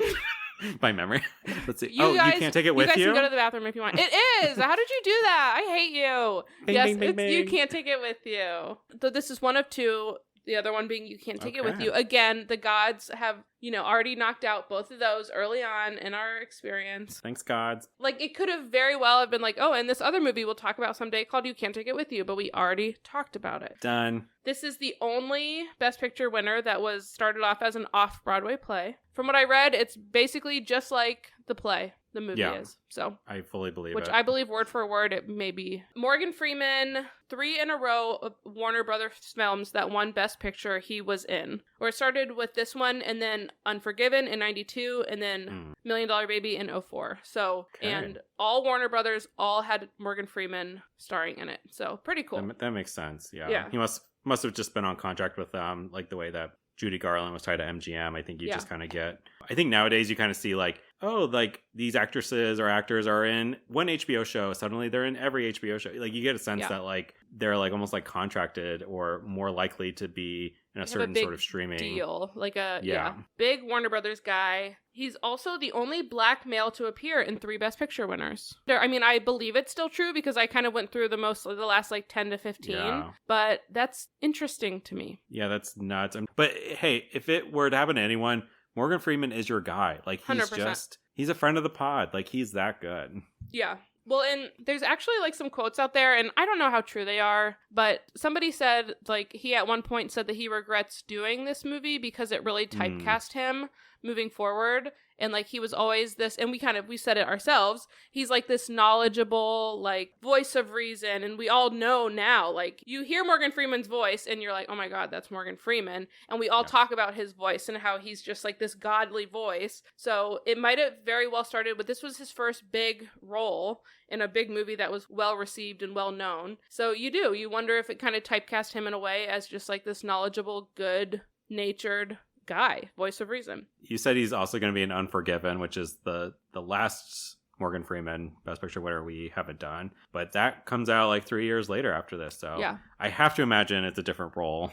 Speaker 3: by memory. Let's see.
Speaker 4: You guys,
Speaker 3: you can't take it with
Speaker 4: you?
Speaker 3: you?
Speaker 4: Guys can go to the bathroom if you want. It is. How did you do that? I hate you.
Speaker 3: Bing,
Speaker 4: Yes,
Speaker 3: bing, bing,
Speaker 4: you
Speaker 3: bing.
Speaker 4: can't take it with you. So this is one of two. The other one being you can't take it with
Speaker 3: Okay.
Speaker 4: you. Again, the gods have, already knocked out both of those early on in our experience.
Speaker 3: Thanks, gods.
Speaker 4: Like, it could have very well have been like, oh, and this other movie we'll talk about someday called You Can't Take It With You, but we already talked about it.
Speaker 3: Done.
Speaker 4: This is the only Best Picture winner that was started off as an off-Broadway play. From what I read, it's basically just like the play, the movie is. So,
Speaker 3: I fully believe
Speaker 4: which
Speaker 3: it.
Speaker 4: I believe word for word it may be. Morgan Freeman, 3 in a row of Warner Brothers films that won Best Picture he was in. Or it started with this one, and then Unforgiven in 92, and then $1 Million Baby in 04. So,
Speaker 3: Okay.
Speaker 4: and all Warner Brothers all had Morgan Freeman starring in it. So, pretty cool.
Speaker 3: That makes sense. Yeah.
Speaker 4: Yeah.
Speaker 3: He must have just been on contract with like the way that Judy Garland was tied to MGM. I think you just kind of get. I think nowadays you kind of see like, oh, like these actresses or actors are in one HBO show, suddenly they're in every HBO show. Like you get a sense that like they're like almost like contracted or more likely to be in a certain sort of streaming
Speaker 4: deal, like a big Warner Brothers guy. He's also the only black male to appear in 3 Best Picture winners. I mean, I believe it's still true because I kind of went through the last like 10 to 15, but that's interesting to me.
Speaker 3: Yeah, that's nuts. But hey, if it were to happen to anyone, Morgan Freeman is your guy. Like he's
Speaker 4: 100%.
Speaker 3: He's a friend of the pod. Like he's that good.
Speaker 4: Yeah. Well, and there's actually like some quotes out there, and I don't know how true they are, but somebody said like he at one point said that he regrets doing this movie because it really typecast him moving forward. And like he was always this, and we said it ourselves, he's like this knowledgeable like voice of reason, and we all know now, like you hear Morgan Freeman's voice and you're like, oh my god, that's Morgan Freeman, and we all talk about his voice and how he's just like this godly voice. So it might have very well started, but this was his first big role in a big movie that was well received and well known. So you wonder if it kind of typecast him in a way as just like this knowledgeable, good natured guy, voice of reason.
Speaker 3: You said he's also going to be in Unforgiven, which is the last Morgan Freeman Best Picture winner we haven't done, but that comes out like 3 years later after this, so I have to imagine it's a different role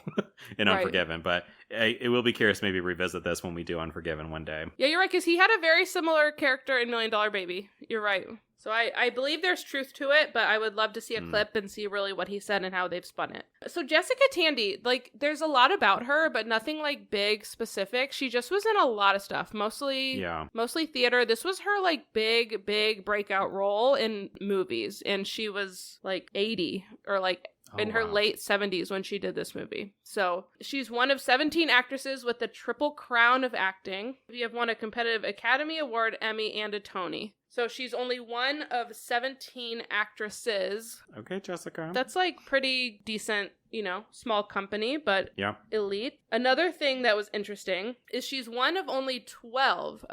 Speaker 3: in Unforgiven. But it will be curious to maybe revisit this when we do Unforgiven one day. Yeah,
Speaker 4: you're right, because he had a very similar character in $1 Million Baby. You're right. So I believe there's truth to it, but I would love to see a clip and see really what he said and how they've spun it. So Jessica Tandy, like there's a lot about her, but nothing like big specific. She just was in a lot of stuff, mostly theater. This was her like big breakout role in movies, and she was like 80 or like in her late 70s when she did this movie. So she's one of 17 actresses with the Triple Crown of acting. We have won a competitive Academy Award, Emmy, and a Tony. So she's only one of 17 actresses.
Speaker 3: Okay, Jessica.
Speaker 4: That's like pretty decent, small company, but elite. Another thing that was interesting is she's one of only 12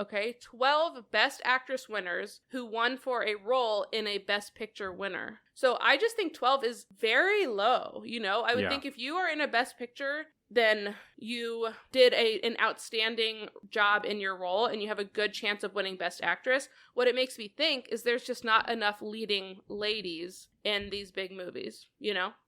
Speaker 4: Best Actress winners who won for a role in a Best Picture winner. So I just think 12 is very low, I would think if you are in a Best Picture, then you did an outstanding job in your role and you have a good chance of winning Best Actress. What it makes me think is there's just not enough leading ladies in these big movies,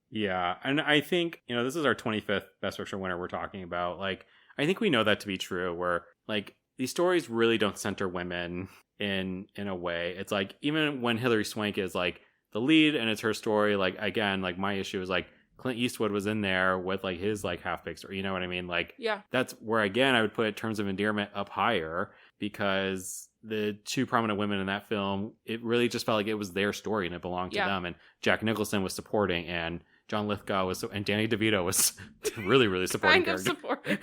Speaker 3: Yeah, and I think, this is our 25th Best Picture winner we're talking about. Like, I think we know that to be true, where, like, these stories really don't center women in a way. It's like, even when Hilary Swank is, like, the lead and it's her story, like, again, like, my issue is, like, Clint Eastwood was in there with like his like half-baked story, you know what I mean? Like, that's where again I would put Terms of Endearment up higher, because the 2 prominent women in that film, it really just felt like it was their story and it belonged to them. And Jack Nicholson was supporting, and John Lithgow was, and Danny DeVito was really supporting.
Speaker 4: Kind of supporting.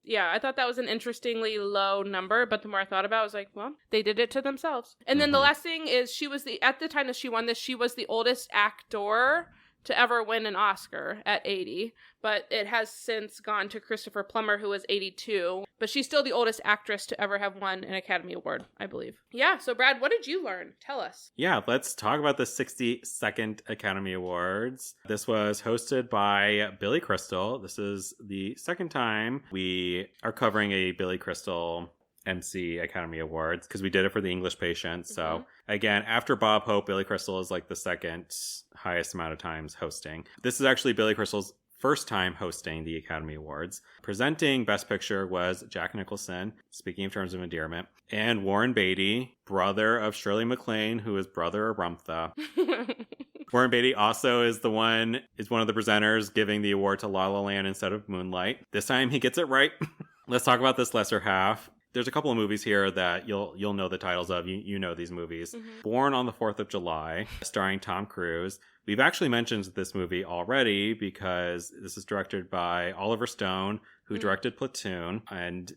Speaker 4: Yeah, I thought that was an interestingly low number, but the more I thought about it, I was like, well, they did it to themselves. And then the last thing is at the time that she won this, she was the oldest actor to ever win an Oscar at 80, but it has since gone to Christopher Plummer, who was 82, but she's still the oldest actress to ever have won an Academy Award, I believe. Yeah, so Brad, what did you learn? Tell us.
Speaker 3: Yeah, let's talk about the 62nd Academy Awards. This was hosted by Billy Crystal. This is the second time we are covering a Billy Crystal MC Academy Awards, because we did it for The English Patient. So again, after Bob Hope, Billy Crystal is like the second highest amount of times hosting. This is actually Billy Crystal's first time hosting the Academy Awards. Presenting Best Picture was Jack Nicholson, speaking of Terms of Endearment, and Warren Beatty, brother of Shirley MacLaine, who is brother of Rumtha. Warren Beatty also is one of the presenters giving the award to La La Land instead of Moonlight. This time he gets it right. Let's talk about this lesser half. There's a couple of movies here that you'll know the titles of. You know these movies. Born on the 4th of July, starring Tom Cruise. We've actually mentioned this movie already because this is directed by Oliver Stone, who directed Platoon. And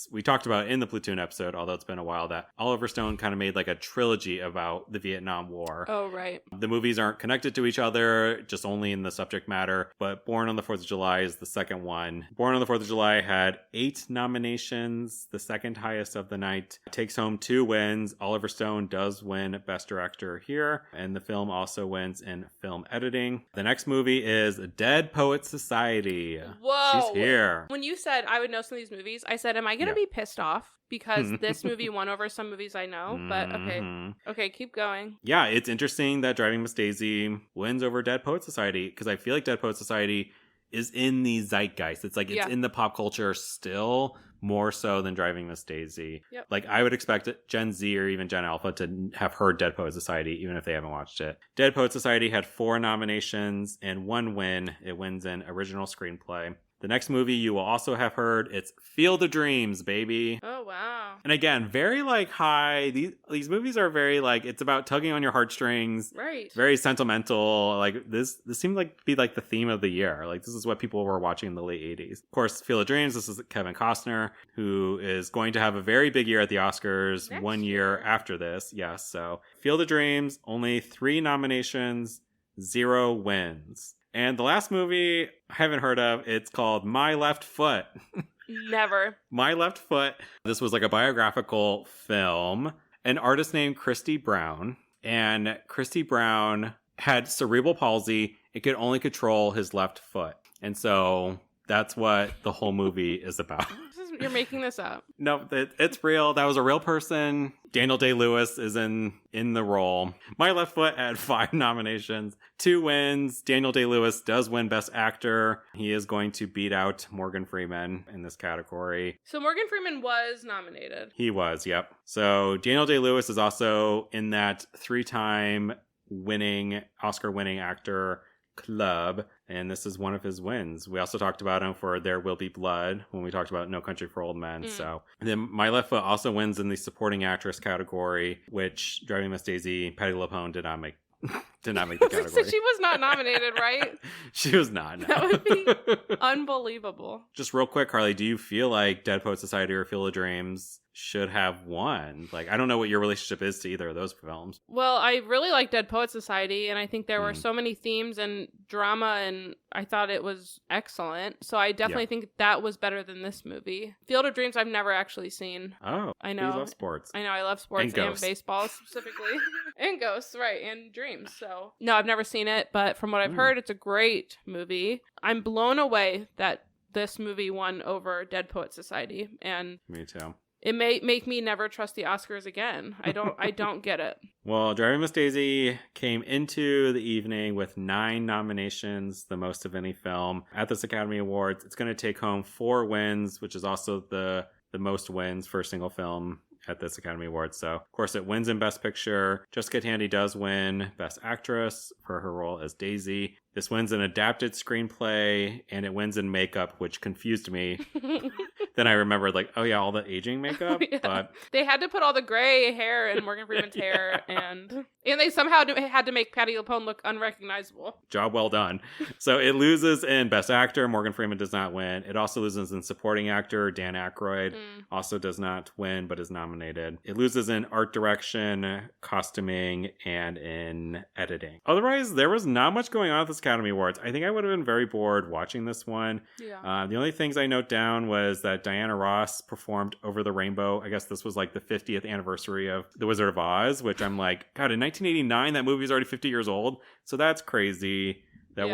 Speaker 3: we talked about in the Platoon episode, although it's been a while, that Oliver Stone kind of made like a trilogy about the Vietnam War.
Speaker 4: Oh, right.
Speaker 3: The movies aren't connected to each other, just only in the subject matter. But Born on the 4th of July is the second one. Born on the 4th of July had 8 nominations, the second highest of the night. Takes home 2 wins. Oliver Stone does win Best Director here. And the film also wins wins in film editing. The next movie is Dead Poets Society.
Speaker 4: Whoa.
Speaker 3: She's here.
Speaker 4: When you said I would know some of these movies, I said, am I going to be pissed off? Because this movie won over some movies I know, but okay. Okay, keep going.
Speaker 3: Yeah, it's interesting that Driving Miss Daisy wins over Dead Poets Society, because I feel like Dead Poets Society is in the zeitgeist. It's like it's in the pop culture still more so than Driving Miss Daisy.
Speaker 4: Yep.
Speaker 3: Like I would expect Gen Z or even Gen Alpha to have heard Dead Poets Society even if they haven't watched it. Dead Poets Society had 4 nominations and 1 win. It wins in original screenplay. The next movie you will also have heard, it's Field of Dreams, baby.
Speaker 4: Oh, wow.
Speaker 3: And again, very like high. These movies are very like, it's about tugging on your heartstrings.
Speaker 4: Right.
Speaker 3: Very sentimental. Like this seemed like to be like the theme of the year. Like this is what people were watching in the late 80s. Of course, Field of Dreams, this is Kevin Costner, who is going to have a very big year at the Oscars
Speaker 4: Next
Speaker 3: 1 year after this. Yes. So Field of Dreams, only 3 nominations, 0 wins. And the last movie I haven't heard of, it's called My Left Foot.
Speaker 4: Never.
Speaker 3: My Left Foot. This was like a biographical film. An artist named Christy Brown. And Christy Brown had cerebral palsy. It could only control his left foot. And so that's what the whole movie is about.
Speaker 4: You're making this up.
Speaker 3: No, it's real. That was a real person. Daniel Day-Lewis is in the role. My Left Foot had 5 nominations, 2 wins. Daniel Day-Lewis does win Best Actor. He is going to beat out Morgan Freeman in this category.
Speaker 4: So Morgan Freeman was nominated.
Speaker 3: He was, yep. So Daniel Day-Lewis is also in that 3-time Oscar-winning actor club, and this is one of his wins. We also talked about him for There Will Be Blood when we talked about No Country for Old Men. So and then My Left Foot also wins in the supporting actress category, which Driving Miss Daisy, Patti LuPone did not make the category.
Speaker 4: So she was not nominated, right?
Speaker 3: She was not. No.
Speaker 4: That would be unbelievable.
Speaker 3: Just real quick, Carly, do you feel like Dead Poets Society or Field of Dreams should have won? Like, I don't know what your relationship is to either of those films.
Speaker 4: Well, I really like Dead Poets Society, and I think there were so many themes and drama, and I thought it was excellent. So I definitely think that was better than this movie. Field of Dreams I've never actually seen.
Speaker 3: Oh,
Speaker 4: I know.
Speaker 3: You love sports.
Speaker 4: I know, I love sports and baseball specifically. And ghosts, right, and dreams. So no, I've never seen it, but from what I've heard, it's a great movie. I'm blown away that this movie won over Dead Poets Society, and
Speaker 3: me too.
Speaker 4: It may make me never trust the Oscars again. I don't get it.
Speaker 3: Well, Driving Miss Daisy came into the evening with 9 nominations, the most of any film at this Academy Awards. It's going to take home 4 wins, which is also the most wins for a single film at this Academy Awards. So, of course, it wins in Best Picture. Jessica Tandy does win Best Actress for her role as Daisy. This wins an adapted screenplay, and it wins in makeup, which confused me. Then I remembered, like, oh yeah, all the aging makeup.
Speaker 4: Yeah.
Speaker 3: But
Speaker 4: they had to put all the gray hair in Morgan Freeman's hair, and they somehow had to make Patti LuPone look unrecognizable.
Speaker 3: Job well done. So it loses in Best Actor. Morgan Freeman does not win. It also loses in Supporting Actor. Dan Aykroyd also does not win, but is nominated. It loses in Art Direction, Costuming, and in Editing. Otherwise, there was not much going on at this Academy Awards. I think I would have been very bored watching this one.
Speaker 4: Yeah.
Speaker 3: The only things I note down was that Diana Ross performed Over the Rainbow. I guess this was like the 50th anniversary of The Wizard of Oz, which I'm like, God, in 1989, that movie is already 50 years old. So that's crazy that we're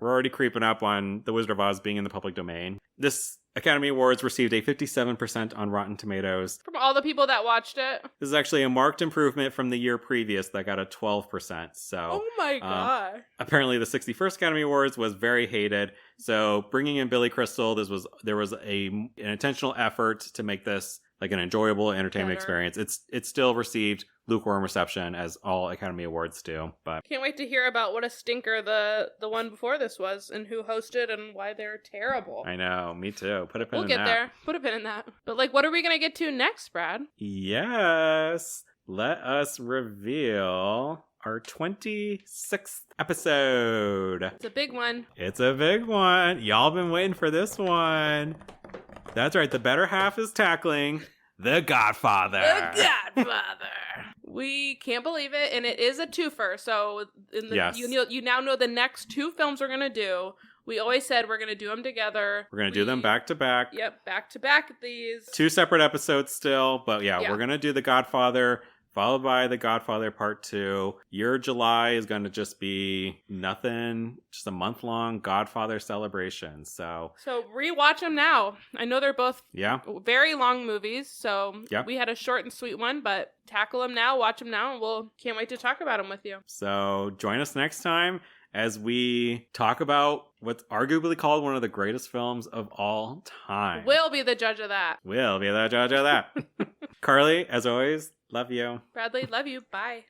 Speaker 3: already creeping up on The Wizard of Oz being in the public domain. This Academy Awards received a 57% on Rotten Tomatoes.
Speaker 4: From all the people that watched it?
Speaker 3: This is actually a marked improvement from the year previous that got a 12%. So,
Speaker 4: oh my God.
Speaker 3: Apparently the 61st Academy Awards was very hated. So bringing in Billy Crystal, there was an intentional effort to make this like an enjoyable entertainment experience. It still received lukewarm reception, as all Academy Awards do. But
Speaker 4: can't wait to hear about what a stinker the one before this was, and who hosted, and why they're terrible.
Speaker 3: I know, me too. Put a pin in that.
Speaker 4: We'll get there. Put a pin in that. But like, what are we gonna get to next, Brad?
Speaker 3: Yes, let us reveal our 26th episode.
Speaker 4: It's a big one.
Speaker 3: It's a big one. Y'all been waiting for this one. That's right. The better half is tackling The Godfather.
Speaker 4: The Godfather. We can't believe it, and it is a twofer. So you now know the next 2 films we're gonna do. We always said we're gonna do them together.
Speaker 3: We're gonna do them back to back.
Speaker 4: Yep, back to back. These
Speaker 3: 2 separate episodes still, but yeah, we're gonna do The Godfather followed by The Godfather Part 2. Your July is going to just be nothing, just a month-long Godfather celebration. So
Speaker 4: rewatch them now. I know they're both
Speaker 3: yeah,
Speaker 4: very long movies, so
Speaker 3: yeah.
Speaker 4: we had a short and sweet one, but tackle them now, watch them now, and we'll can't wait to talk about them with you.
Speaker 3: So join us next time as we talk about what's arguably called one of the greatest films of all time.
Speaker 4: We'll be the judge of that.
Speaker 3: We'll be the judge of that. Carly, as always, love you.
Speaker 4: Bradley, love you. Bye.